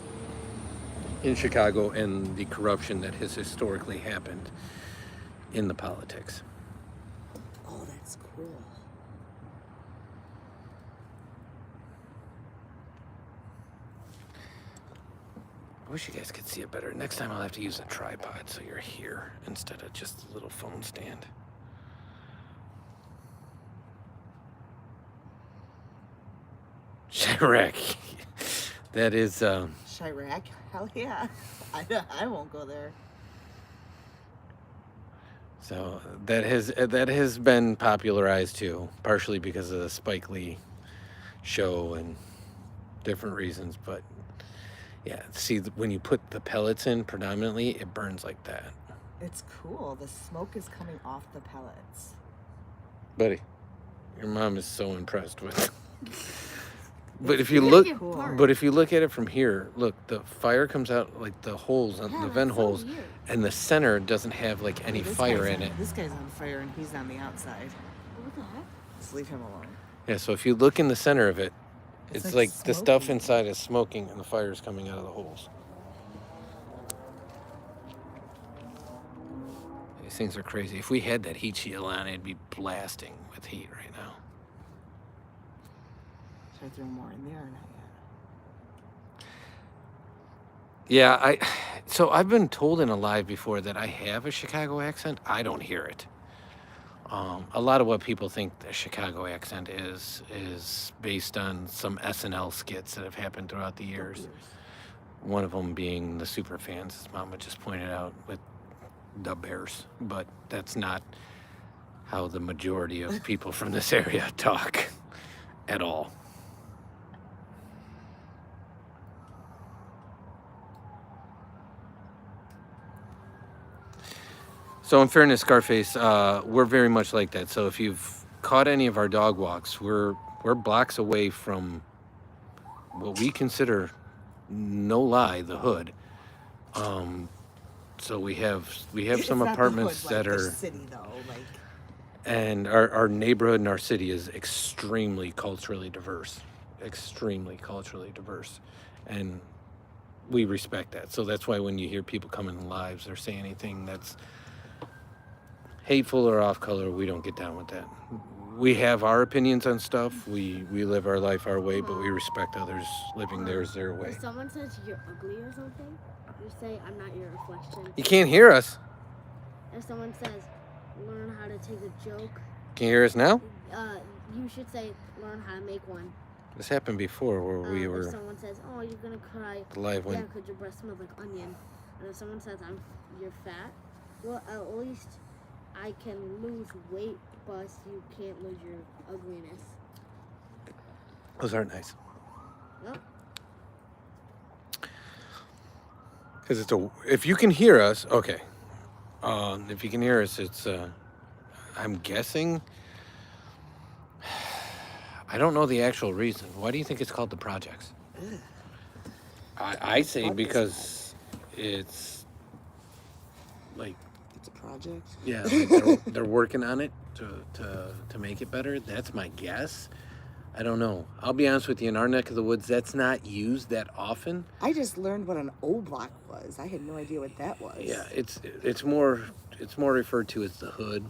in Chicago and the corruption that has historically happened in the politics. Oh, that's cool. I wish you guys could see it better. Next time I'll have to use a tripod so you're here instead of just a little phone stand. Chirac. That is... Chirac? Hell yeah. I won't go there. So that has been popularized too, partially because of the Spike Lee show and different reasons. But yeah, see, when you put the pellets in predominantly, it burns like that. It's cool. The smoke is coming off the pellets. Buddy, your mom is so impressed with it. But if you look, at it from here, look, the fire comes out like the holes, the vent holes, and the center doesn't have like any fire in it. This guy's on fire and he's on the outside. What the heck? Just leave him alone. Yeah, so if you look in the center of it, it's like the stuff smoking. inside is smoking and the fire is coming out of the holes. These things are crazy. If we had that heat shield on, it'd be blasting with heat right now. Should I throw more in there or not yet? Yeah, So I've been told in a live before that I have a Chicago accent. I don't hear it. A lot of what people think the Chicago accent is based on some SNL skits that have happened throughout the years. One of them being the super fans, as Mama just pointed out, with the Bears. But that's not how the majority of people from this area talk at all. So in fairness, Scarface, we're very much like that. So if you've caught any of our dog walks, we're blocks away from what we consider, no lie, the hood. So we have It's some not the apartments hood, that like are, the city though. Like and our neighborhood and our city is extremely culturally diverse, and we respect that. So that's why when you hear people come in lives or say anything that's hateful or off color, we don't get down with that. We have our opinions on stuff. We live our life our way, but we respect others living theirs their way. If someone says you're ugly or something, you say I'm not your reflection. You can't hear us. If someone says learn how to take a joke, Can you hear us now? you should say learn how to make one. This happened before where we If were someone says, oh, you're gonna cry, live yeah, when because your breath smells like onion. And if someone says you're fat, well, at least I can lose weight, but you can't lose your ugliness. those aren't nice. Yep. Because if you can hear us, okay. If you can hear us, it's I'm guessing. I don't know the actual reason. Why do you think it's called the projects? I say because it's like, it's a project. yeah, like they're working on it to make it better. That's my guess. I don't know. I'll be honest with you. In our neck of the woods, that's not used that often. I just learned what an O block was. I had no idea what that was. Yeah, it's more referred to as the hood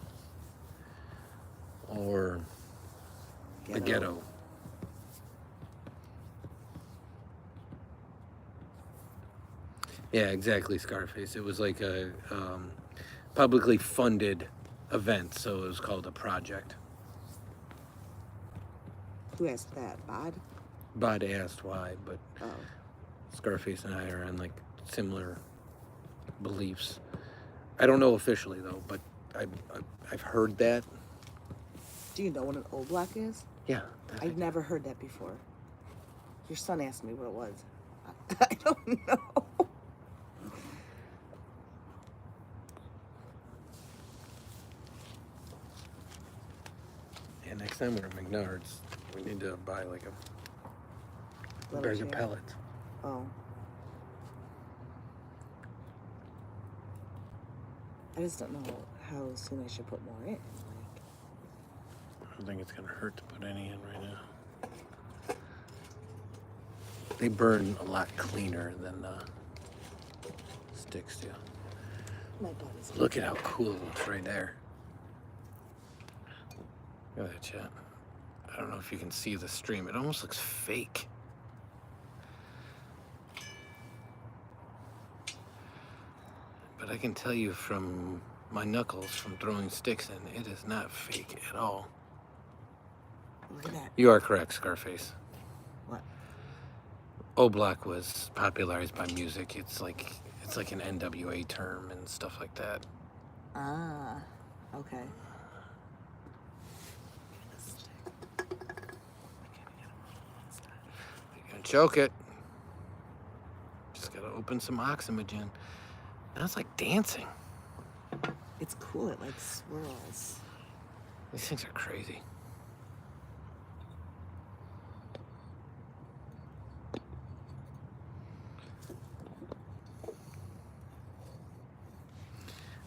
or the ghetto. Yeah, exactly, Scarface. It was like a publicly funded event, so it was called a project. Who asked that? Bod? Bud asked why, but Oh. Scarface and I are on like similar beliefs. I don't know officially though, but I've heard that. Do you know what an O block is? Yeah. I've never heard that before. Your son asked me what it was. I don't know. Yeah, next time we're at McNard's, we need to buy like a Little bag of chair. pellets. Oh. I just don't know how soon I should put more in. Like, I don't think it's gonna hurt to put any in right now. They burn a lot cleaner than sticks do. my butt is. Look at how cool it looks right there. Look at that, chat. I don't know if you can see the stream. It almost looks fake. But I can tell you from my knuckles from throwing sticks in, it is not fake at all. Look at that. You are correct, Scarface. What? O-Block was popularized by music. It's like an NWA term and stuff like that. Ah. Okay. You're gonna choke it. Just gotta open some oxygen. Now it's like dancing. It's cool. It like swirls. These things are crazy.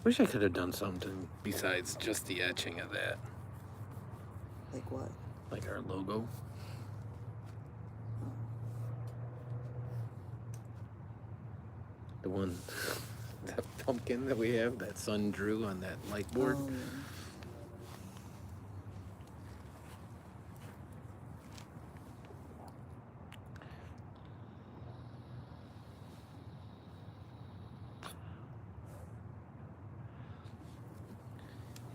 Wish I could have done something besides just the etching of that. Like what? Like our logo. The one, that pumpkin that we have, that son drew on that light board. Oh, yeah.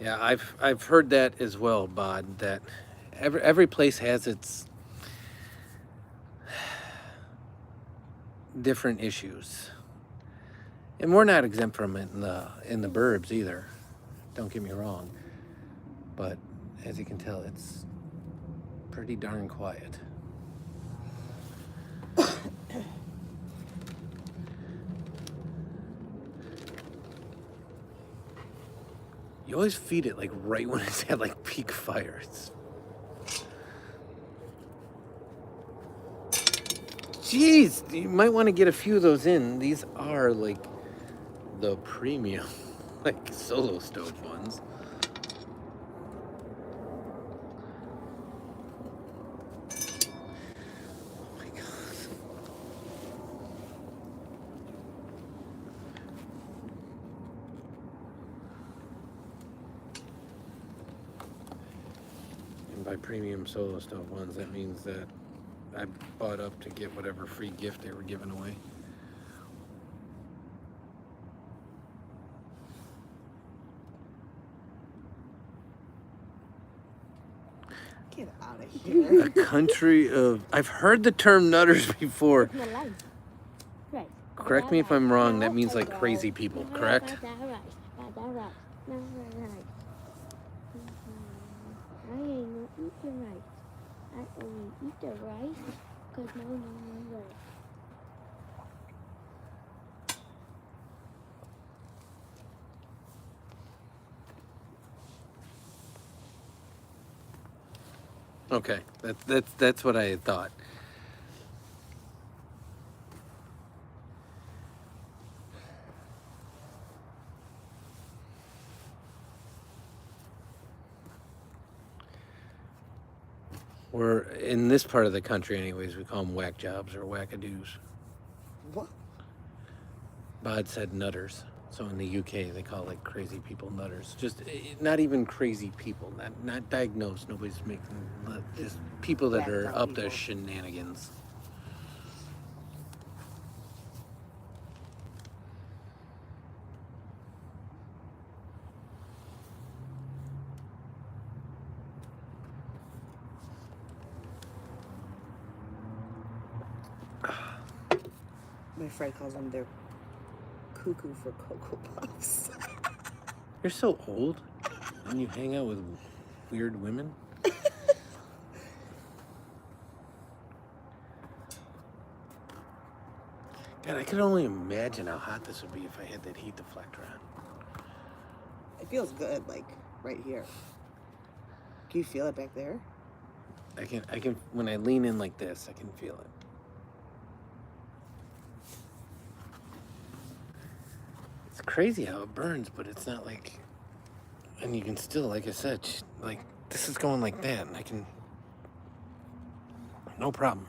Yeah, I've heard that as well, Bod. That every place has its different issues, and we're not exempt from it in the burbs either. Don't get me wrong, but as you can tell, it's pretty darn quiet. You always feed it like right when it's at like peak fire. Jeez, you might want to get a few of those in. These are like the premium, like solo stove ones. Oh my god. And by premium solo stove ones, that means that I bought up to get whatever free gift they were giving away. Get out of here. A country of... I've heard the term nutters before. My life. Right. Correct me if I'm wrong, that means like crazy people, correct? I ain't no eat the rice. I only eat the rice because my mama rice. Okay, that's what I had thought. We're in this part of the country, anyways. We call them whack jobs or wackadoos. What? Bod said nutters. So in the UK, they call like crazy people nutters. Just not even crazy people. Not diagnosed. Nobody's making. Just people that Whacked are out up to people. shenanigans. My friend calls them their cuckoo for Cocoa Puffs. You're so old, and you hang out with weird women. God, I could only imagine how hot this would be if I had that heat deflector on. It feels good, like right here. Can you feel it back there? I can. When I lean in like this, I can feel it. It's crazy how it burns, but it's not like. And you can still, like I said, like this is going like that, and I can. No problem.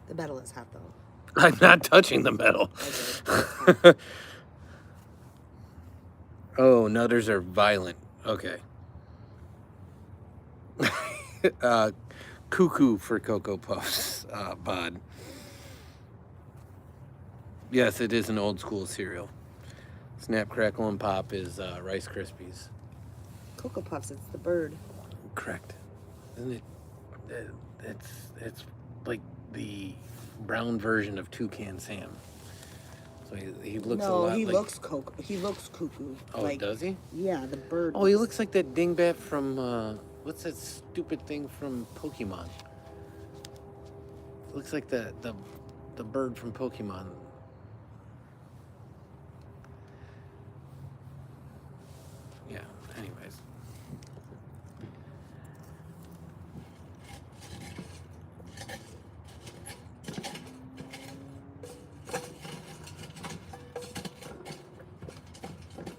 The metal is hot though. I'm not touching the metal. Okay. Oh, nutters are violent. Okay. Cuckoo for Cocoa Puffs, Bod. Yes, it is an old school cereal. Snap, Crackle, and Pop is Rice Krispies. Cocoa Puffs, it's the bird. Correct. Isn't it? It's like the brown version of Toucan Sam. So he looks a lot he like... he looks cuckoo. Oh, like, does he? Yeah, the bird. Oh, he looks like that dingbat from, what's that stupid thing from Pokemon? Looks like the bird from Pokemon. Yeah, anyways.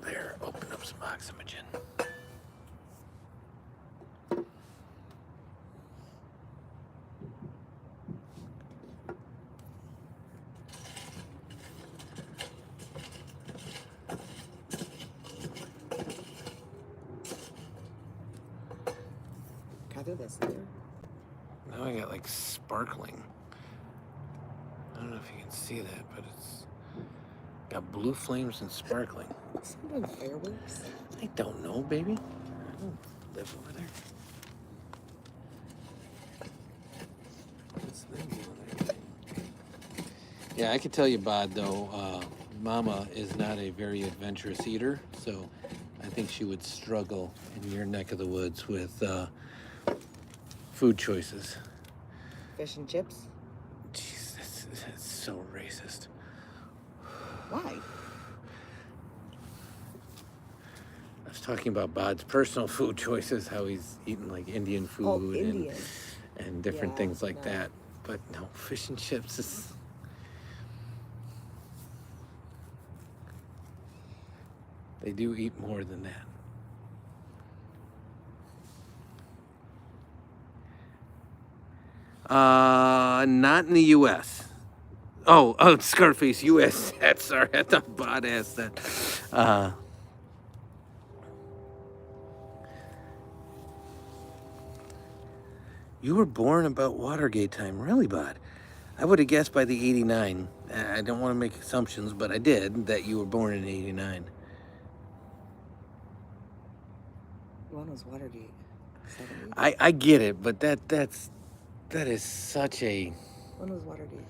There, open up some oxygen. Can I do this later? Now I got like sparkling. I don't know if you can see that, but it's Got blue flames and sparkling. Something fireworks. I don't know, baby. I don't live over there. What's that over there? Yeah, I can tell you, Bod, though, Mama is not a very adventurous eater, so I think she would struggle in your neck of the woods with food choices. Fish and chips. Jeez, that's so racist. Why? I was talking about Bod's personal food choices, how he's eating like Indian food Oh, Indian. and different Yeah, things like no. that. But no, fish and chips is. They do eat more than that. Not in the U.S. Oh, Scarface, U.S. That's sorry, I thought Bod asked that. You were born about Watergate time, really, Bod? I would have guessed by the 89. I don't want to make assumptions, but I did, that you were born in 89. One was Watergate. 70. I get it, but that is such a. When was Watergate?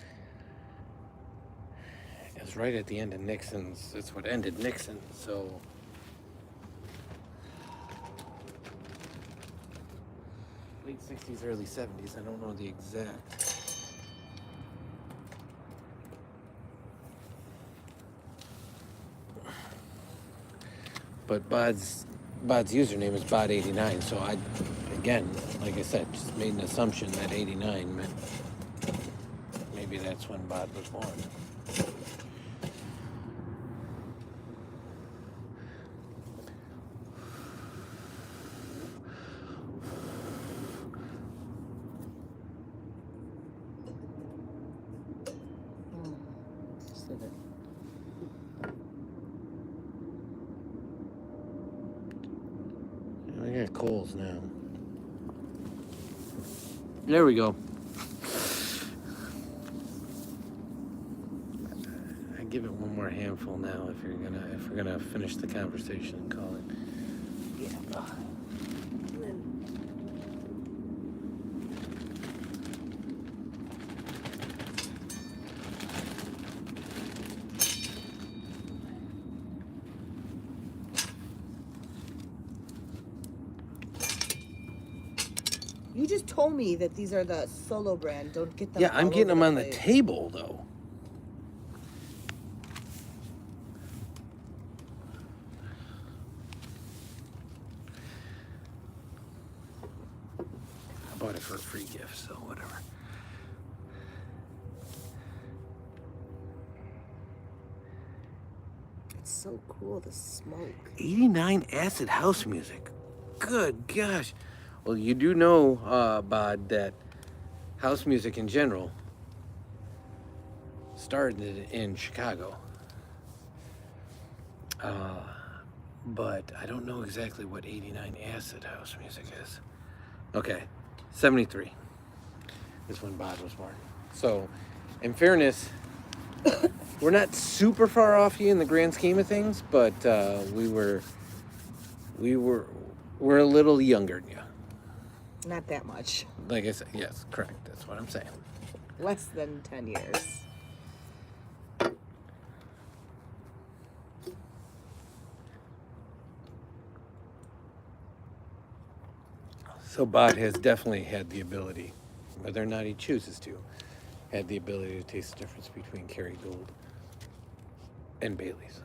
It was right at the end of Nixon's. It's what ended Nixon. So late 60s, early 70s. I don't know the exact. But Bod's username is Bod89. So I, again, like I said, just made an assumption that 89 meant maybe that's when Bod was born. Just did it. I got coals now. There we go. I give it one more handful now if we're gonna finish the conversation and call it. Yeah. And then You just told me that these are the Solo brand. Don't get them. Yeah, I'm all getting over them on the place. table though. I bought it for a free gift, so whatever. It's so cool. The smoke. 89 acid house music. Good gosh. Well, you do know, Bod, that house music in general started in Chicago. But I don't know exactly what 89 acid house music is. Okay, 73 is when Bod was born. So, in fairness, we're not super far off you in the grand scheme of things, but we're a little younger than you. Not that much. Like I said, yes, correct. That's what I'm saying. Less than 10 years. So Bod has definitely had the ability, whether or not he chooses to, had the ability to taste the difference between Kerry Gold and Bailey's.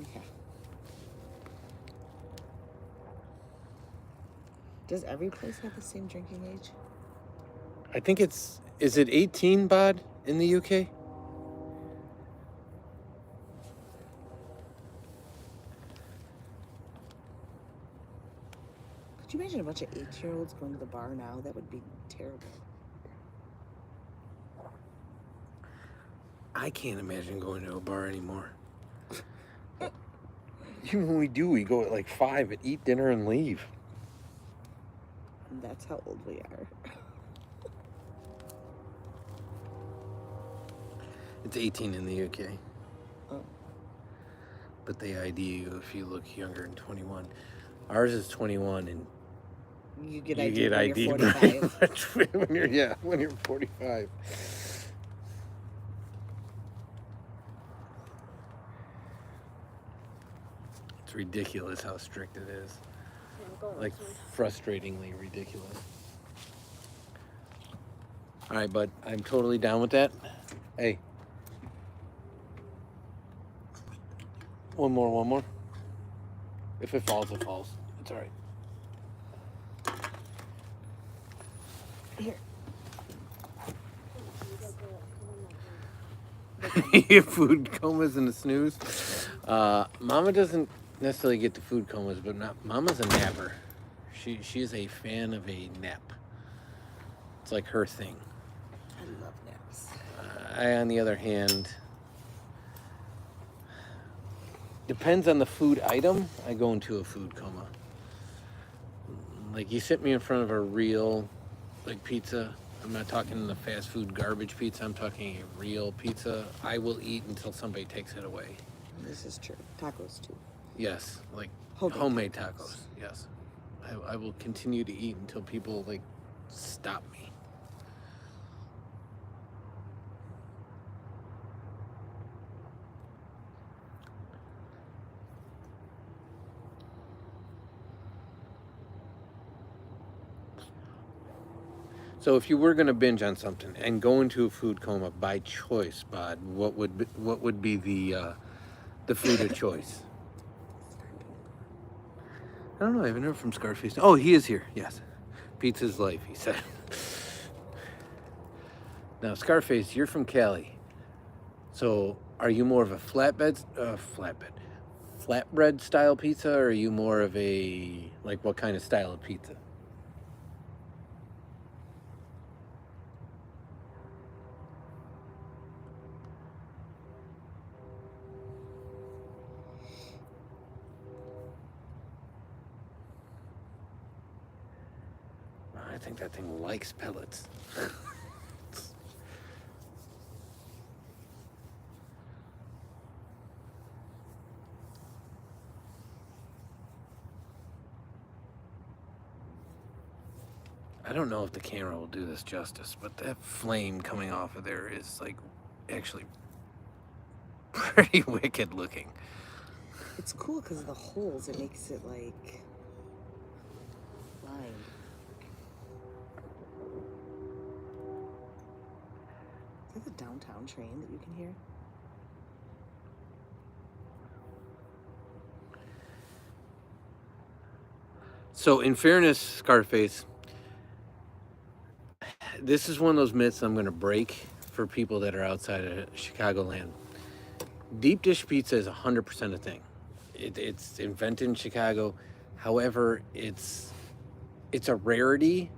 Okay. Does every place have the same drinking age? I think is it 18, Bod, in the UK? Could you imagine a bunch of 8-year-olds going to the bar now? That would be terrible. I can't imagine going to a bar anymore. Even when we do, we go at like 5 and eat dinner and leave. And that's how old we are. It's 18 in the UK. Oh. but they ID you if you look younger than 21. Ours is 21, and You get you ID get when ID you're pretty 45. much when you're 45. It's ridiculous how strict it is. Yeah, I'm going Like this way. frustratingly ridiculous. All right, bud, I'm totally down with that. Hey, one more. If it falls, it falls. It's all right. Here. You got the- come on, that way. Food comas and a snooze. Mama doesn't necessarily get the food comas, but Mama's a napper. She's a fan of a nap. It's like her thing. I love naps. I, on the other hand, depends on the food item. I go into a food coma. Like you sit me in front of a real, like pizza. I'm not talking the fast food garbage pizza. I'm talking a real pizza. I will eat until somebody takes it away. This is true. Tacos too. Yes, like Homemade homemade tacos. tacos. Yes, I will continue to eat until people like stop me. So if you were going to binge on something and go into a food coma by choice, Bod, what would be the food of choice? I don't know. I haven't heard from Scarface. Oh, he is here. Yes, pizza's life. He said. Now, Scarface, you're from Cali. So, are you more of a flatbread style pizza, or are you more of a like what kind of style of pizza? I think that thing likes pellets. I don't know if the camera will do this justice, but that flame coming off of there is like actually pretty wicked looking. It's cool because of the holes. It makes it like lined. Is that the downtown train that you can hear? So, in fairness, Scarface, this is one of those myths I'm going to break for people that are outside of Chicagoland. Deep dish pizza is 100% a thing. It's invented in Chicago. However, it's a rarity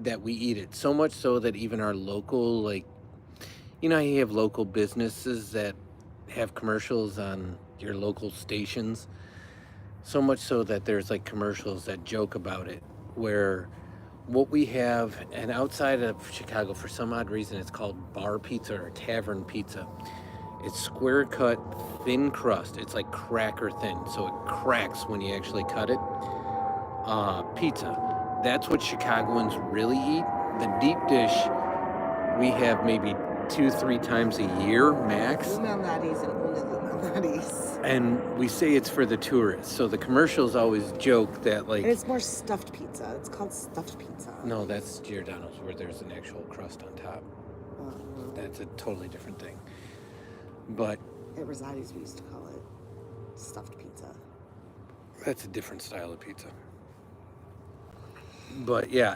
that we eat it. So much so that even our local, like, you know how you have local businesses that have commercials on your local stations? So much so that there's like commercials that joke about it, where what we have, and outside of Chicago, for some odd reason, it's called bar pizza or tavern pizza. It's square cut, thin crust. It's like cracker thin, so it cracks when you actually cut it. Pizza. That's what Chicagoans really eat. The deep dish, we have maybe 2-3 times a year max. Malnati's and only the Malnati's. And we say it's for the tourists. So the commercials always joke that, like, And it's more stuffed pizza. It's called stuffed pizza. no, that's Giordano's, where there's an actual crust on top. That's a totally different thing. But At Rosati's, we used to call it stuffed pizza. that's a different style of pizza. But yeah,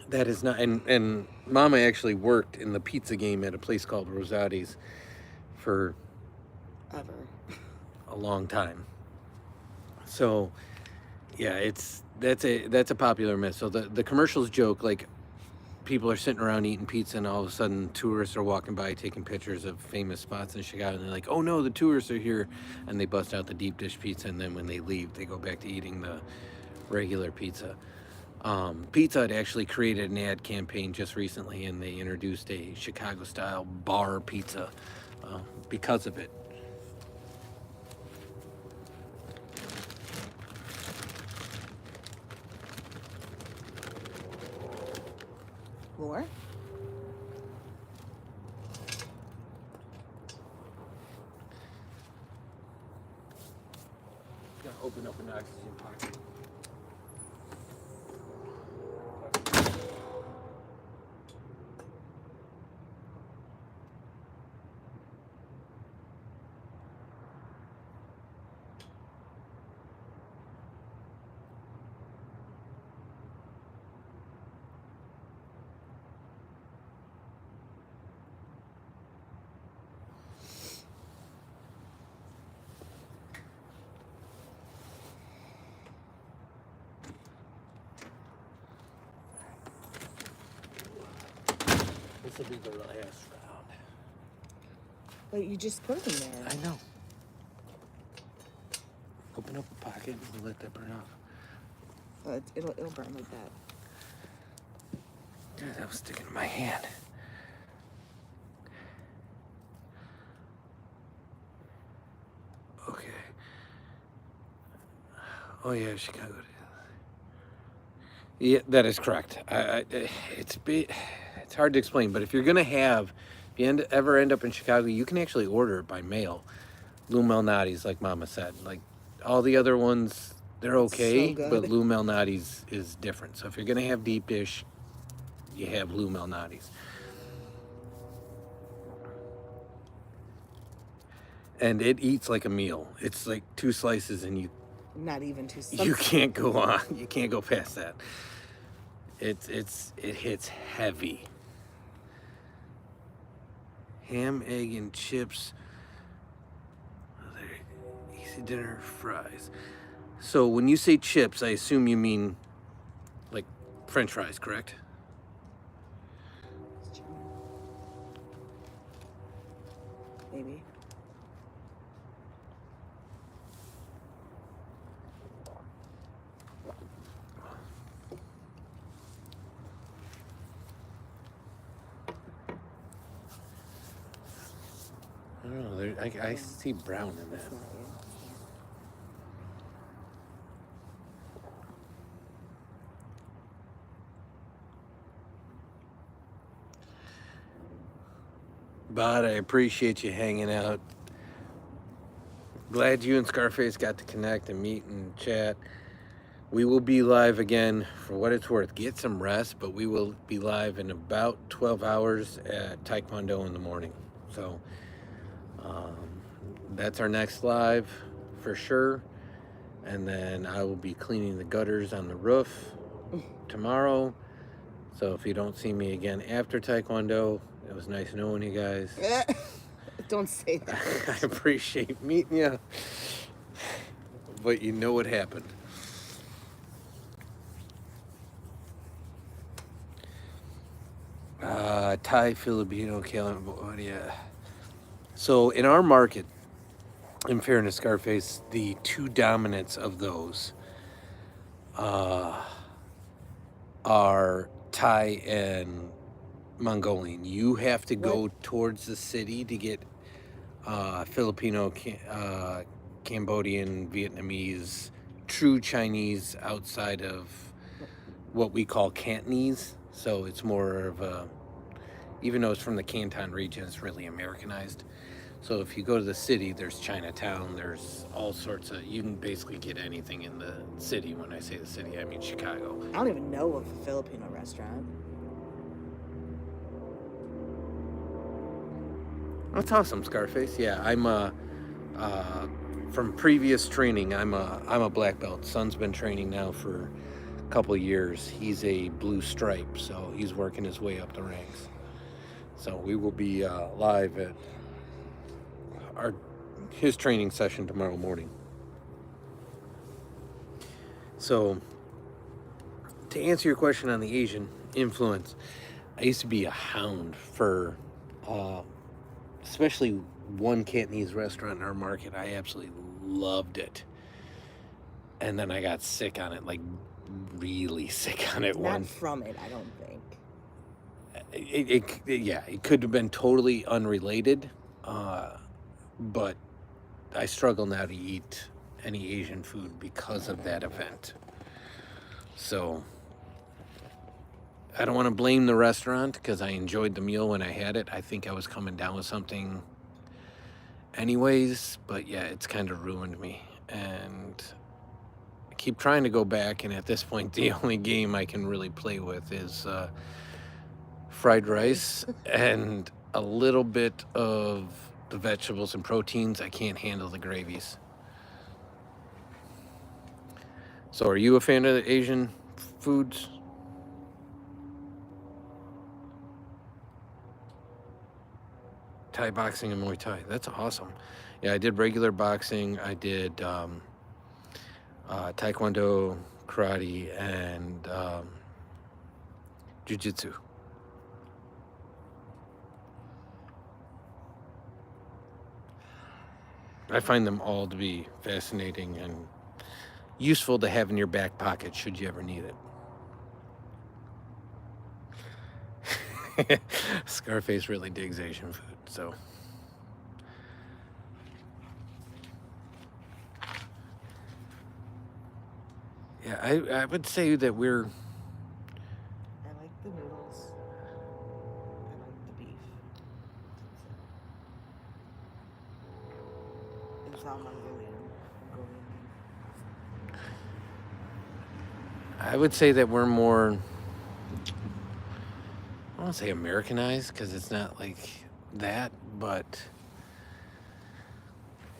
that is not, and Mama actually worked in the pizza game at a place called Rosati's for Ever. a long time. So yeah, that's a popular myth. So the commercials joke, like, people are sitting around eating pizza and all of a sudden tourists are walking by taking pictures of famous spots in Chicago, and they're like, oh no, the tourists are here, and they bust out the deep dish pizza, and then when they leave they go back to eating the regular pizza. Pizza Hut actually created an ad campaign just recently, and they introduced a Chicago style bar pizza because of it. More? Gotta open up an oxygen pocket. This will be the last round. But you just put them there. I know. Open up a pocket and we'll let that burn off. It'll burn like that. Dude, that was sticking in my hand. Okay. Oh yeah, Chicago. Yeah, that is correct. It's hard to explain, but if you're gonna have, if you ever end up in Chicago, you can actually order it by mail. Lou Malnati's, like Mama said. Like all the other ones, they're okay, good. but Lou Malnati's is different. So if you're gonna have deep dish, you have Lou Malnati's. And it eats like a meal. It's like 2 slices, and you Not even too. you can't go on. You can't go past that. It hits heavy. Ham, egg, and chips. Easy dinner, fries. So when you say chips, I assume you mean like French fries, correct? Maybe. I don't know. I see brown in that. It's not you. But I appreciate you hanging out. Glad you and Scarface got to connect and meet and chat. We will be live again for what it's worth. Get some rest, but we will be live in about 12 hours at Taekwondo in the morning. So that's our next live for sure. And then I will be cleaning the gutters on the roof tomorrow. So if you don't see me again after Taekwondo, it was nice knowing you guys. Don't say that. I appreciate meeting you, but you know what happened. Thai, Filipino, Cambodia. So in our market, in fairness, Scarface, the 2 dominants of those are Thai and Mongolian. You have to go towards the city to get Filipino, Cambodian, Vietnamese, true Chinese outside of what we call Cantonese. So it's more of a, even though it's from the Canton region, it's really Americanized. So if you go to the city, there's Chinatown, there's all sorts of, you can basically get anything in the city. When I say the city, I mean Chicago. I don't even know of a Filipino restaurant. That's awesome, Scarface. Yeah, I'm from previous training, I'm a black belt. Son's been training now for a couple of years. He's a blue stripe, so he's working his way up the ranks. So we will be live at his training session tomorrow morning. So to answer your question on the Asian influence, I used to be a hound for especially one Cantonese restaurant in our market. I absolutely loved it. And then I got sick on it, like really sick on it. Not from it, I don't think. It could have been totally unrelated, but I struggle now to eat any Asian food because of that event. So I don't want to blame the restaurant because I enjoyed the meal when I had it. I think I was coming down with something anyways, but yeah, it's kind of ruined me. And I keep trying to go back, and at this point, the only game I can really play with is fried rice and a little bit of the vegetables and proteins. I can't handle the gravies. So, are you a fan of the Asian foods? Thai boxing and Muay Thai. That's awesome. Yeah, I did regular boxing. I did Taekwondo, karate, and Jiu-Jitsu. I find them all to be fascinating and useful to have in your back pocket should you ever need it. Scarface really digs Asian food, so. Yeah, I would say that we're. I like the noodles. I like the beef. It's all Mongolian. I would say that we're more. I don't say Americanized because it's not like that, but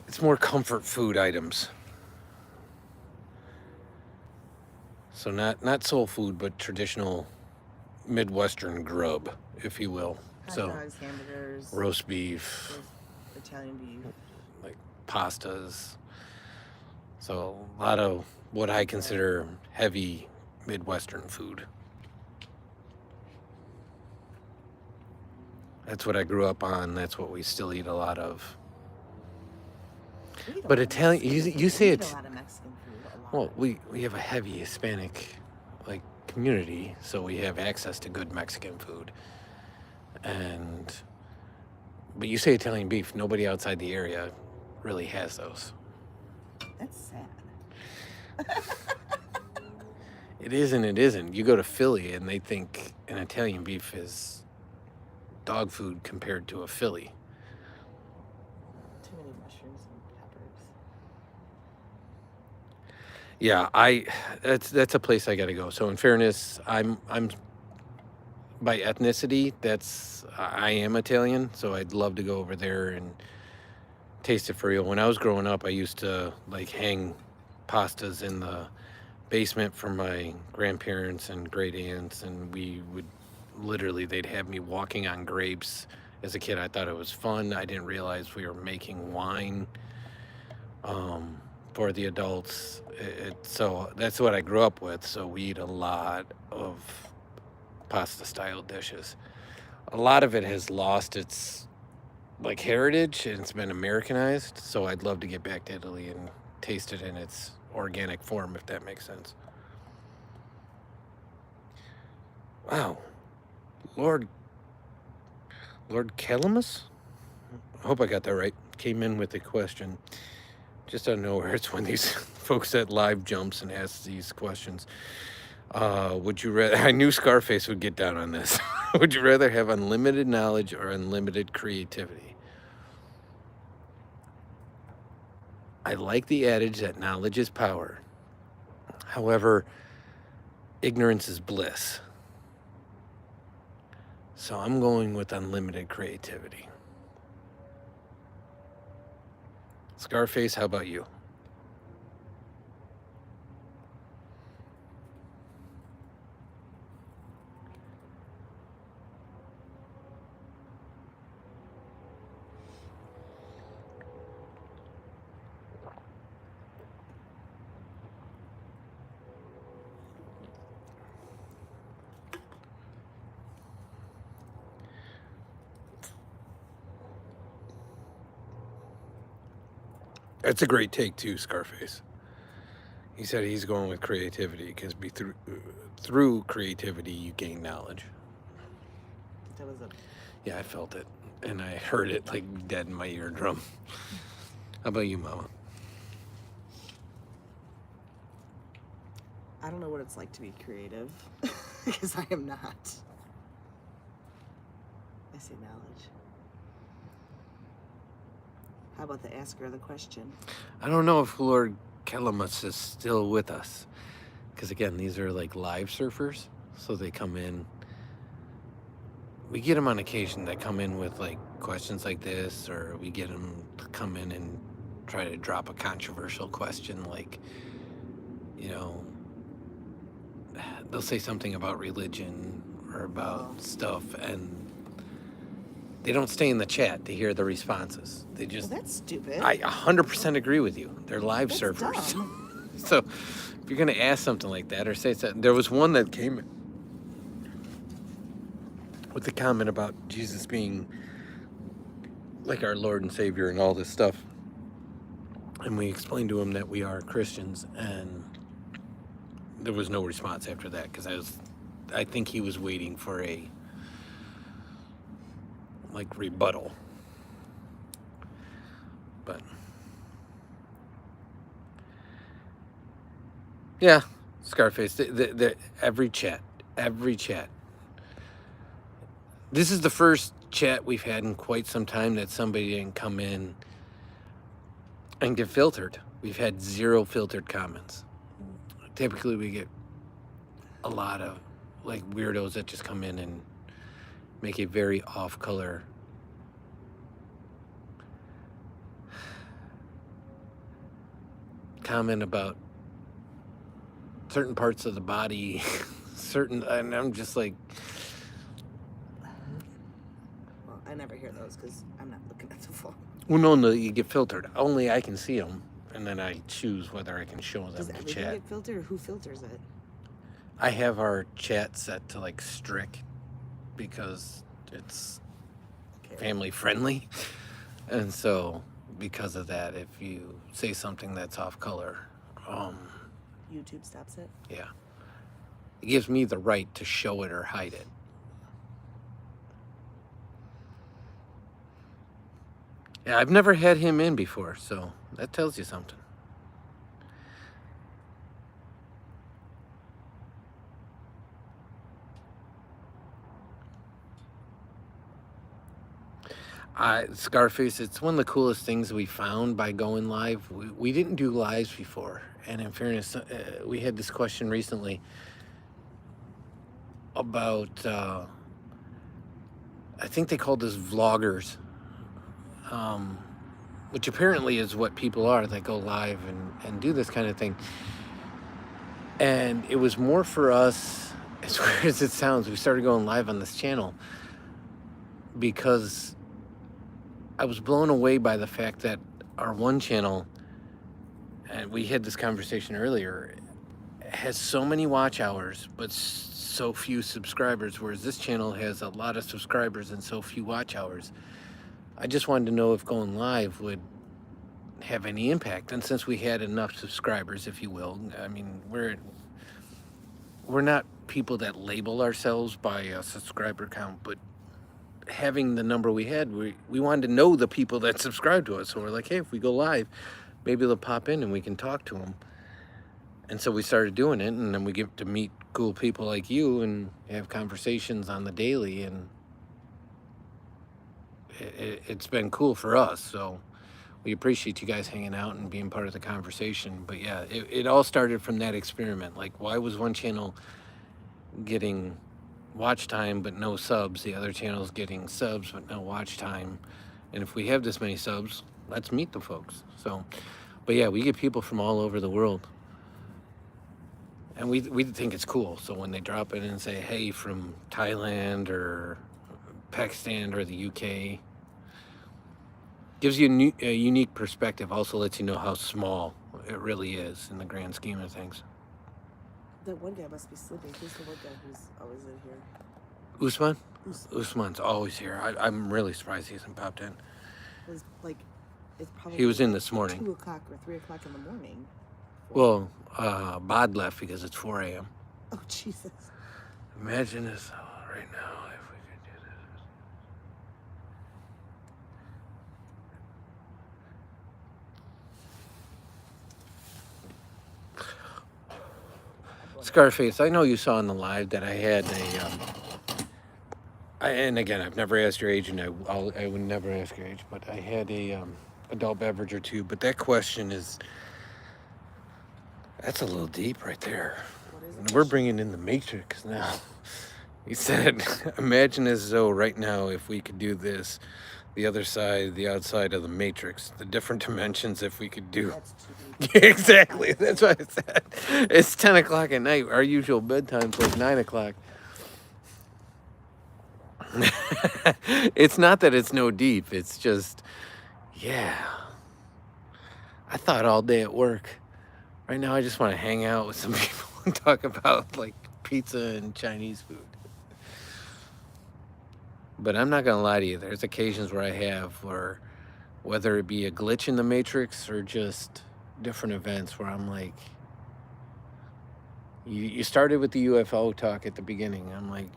it's more comfort food items. So not soul food, but traditional Midwestern grub, if you will. Hot So dogs, hamburgers, roast beef, Italian beef. like pastas. So a lot of what I consider heavy Midwestern food. That's what I grew up on. That's what we still eat a lot of. We eat a But lot of Italian, Mexican you food. say We eat it's. a lot of Mexican food. A lot. Well, we have a heavy Hispanic like community, so we have access to good Mexican food. But you say Italian beef, nobody outside the area really has those. That's sad. It is and it isn't. You go to Philly and they think an Italian beef is dog food compared to a Philly. Too many mushrooms and peppers. Yeah, that's a place I got to go. So in fairness, I'm by ethnicity, I am Italian, so I'd love to go over there and taste it for real. When I was growing up, I used to like hang pastas in the basement for my grandparents and great aunts, and we would they'd have me walking on grapes. As a kid, I thought it was fun. I didn't realize we were making wine for the adults. So that's what I grew up with. So we eat a lot of pasta style dishes. A lot of it has lost its like heritage and it's been Americanized. So I'd love to get back to Italy and taste it in its organic form, if that makes sense. Wow. Lord Calamus? I hope I got that right. Came in with a question. Just out of nowhere, it's when these folks at live jumps and ask these questions. Would you rather? I knew Scarface would get down on this. Would you rather have unlimited knowledge or unlimited creativity? I like the adage that knowledge is power. However, ignorance is bliss. So I'm going with unlimited creativity. Scarface, how about you? That's a great take too, Scarface. He said he's going with creativity because through creativity you gain knowledge. That was a. Yeah, I felt it, and I heard it like dead in my eardrum. How about you, Mama? I don't know what it's like to be creative. Because I am not. I say knowledge. How about the asker of the question? I don't know if Lord Calamus is still with us. Because again, these are like live surfers. So they come in. We get them on occasion that come in with like questions like this, or we get them to come in and try to drop a controversial question like, you know, they'll say something about religion or about stuff, and they don't stay in the chat to hear the responses. They Well, just, that's stupid. I 100% agree with you. They're live That's surfers. dumb. So if you're going to ask something like that or say something, there was one that came with the comment about Jesus being like our Lord and Savior and all this stuff. And we explained to him that we are Christians, and there was no response after that because I think he was waiting for a like rebuttal. But yeah, Scarface, every chat. This is the first chat we've had in quite some time that somebody didn't come in and get filtered. We've had 0 filtered comments. Typically we get a lot of like weirdos that just come in and make a very off color comment about certain parts of the body, and I'm just like, Well, I never hear those because I'm not looking at the phone. well, no, you get filtered. Only I can see them, and then I choose whether I can show them Does to everything chat. get filtered, or who filters it? I have our chat set to like strict because it's Okay. family friendly, and so because of that, if you say something that's off color, YouTube stops it. yeah, it gives me the right to show it or hide it. Yeah, I've never had him in before, so that tells you something. Scarface, it's one of the coolest things we found by going live. We didn't do lives before, and in fairness, we had this question recently about, I think they called this vloggers, which apparently is what people are that go live and do this kind of thing. And it was more for us, as weird as it sounds, we started going live on this channel because I was blown away by the fact that our one channel, and we had this conversation earlier, has so many watch hours, but so few subscribers, whereas this channel has a lot of subscribers and so few watch hours. I just wanted to know if going live would have any impact. And since we had enough subscribers, if you will, I mean, we're not people that label ourselves by a subscriber count, but having the number we had, we wanted to know the people that subscribe to us. So we're like, hey, if we go live, maybe they'll pop in and we can talk to them. And so we started doing it, and then we get to meet cool people like you and have conversations on the daily, and it's been cool for us. So we appreciate you guys hanging out and being part of the conversation. But yeah, it all started from that experiment. Like, why was one channel getting watch time but no subs, the other channel's getting subs but no watch time? And if we have this many subs, let's meet the folks. So, but yeah, we get people from all over the world, and we think it's cool. So when they drop in and say, hey, from Thailand or Pakistan or the UK, gives you a unique perspective. Also lets you know how small it really is in the grand scheme of things. That one guy must be sleeping. Who's the one guy who's always in here? Usman? Usman's always here. I'm really surprised he hasn't popped in. It's like, it's probably He was in this morning. 2 o'clock or 3 o'clock in the morning. Well, Bod left because it's 4 a.m. Oh, Jesus. Imagine this right now if we could do this. Scarface, I know you saw in the live that I had and again, I've never asked your age, and I would never ask your age, but I had a adult beverage or two. But that question that's a little deep right there. What is And it? we're bringing in the Matrix now. He said, imagine as though right now, if we could do this, the other side, the outside of the Matrix, the different dimensions, if we could do. That's too deep. Exactly. That's what I said. It's 10 o'clock at night. Our usual bedtime's like 9 o'clock. It's not that it's no deep. It's just, yeah. I thought all day at work. Right now, I just want to hang out with some people and talk about like pizza and Chinese food. But I'm not going to lie to you. There's occasions where I have, where whether it be a glitch in the Matrix or just different events where I'm like, you started with the UFO talk at the beginning. I'm like,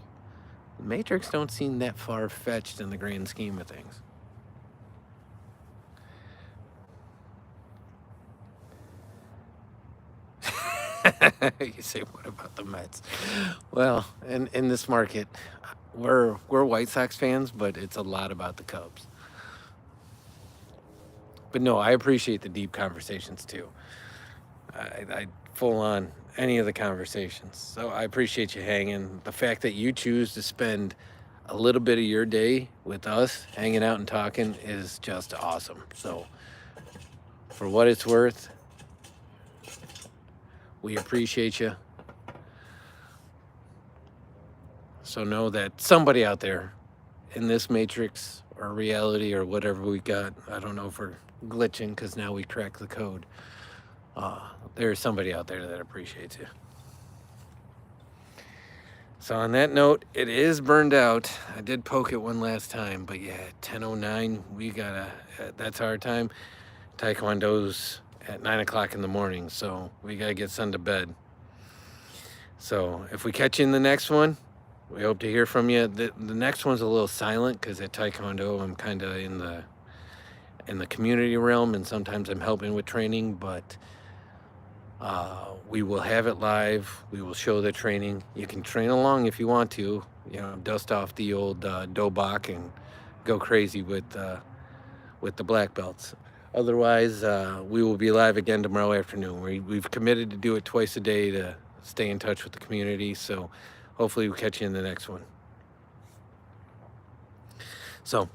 the Matrix don't seem that far-fetched in the grand scheme of things. You say, what about the Mets? Well, in this market, we're White Sox fans, but it's a lot about the Cubs. But no, I appreciate the deep conversations too. I full on any of the conversations. So I appreciate you hanging. The fact that you choose to spend a little bit of your day with us, hanging out and talking, is just awesome. So for what it's worth, we appreciate you. So know that somebody out there in this matrix or reality or whatever we got, I don't know if we're glitching because now we cracked the code. There's somebody out there that appreciates you. So on that note, it is burned out. I did poke it one last time, but yeah, 10:09, we gotta, that's our time. Taekwondo's at 9 o'clock in the morning, so we gotta get son to bed. So if we catch you in the next one, we hope to hear from you. The next one's a little silent because at Taekwondo, I'm kind of in the community realm, and sometimes I'm helping with training, but we will have it live. We will show the training. You can train along if you want to, dust off the old dobok and go crazy with the black belts. Otherwise, we will be live again tomorrow afternoon. We've committed to do it twice a day to stay in touch with the community, so hopefully we'll catch you in the next one. So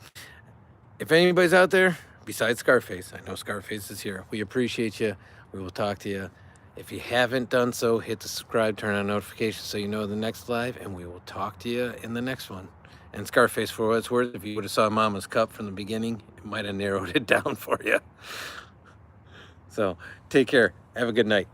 if anybody's out there besides Scarface, I know Scarface is here, we appreciate you. We will talk to you. If you haven't done so, hit the subscribe, turn on notifications so you know the next live, and we will talk to you in the next one. And Scarface, for what it's worth, if you would have saw Mama's Cup from the beginning, it might have narrowed it down for you. So take care. Have a good night.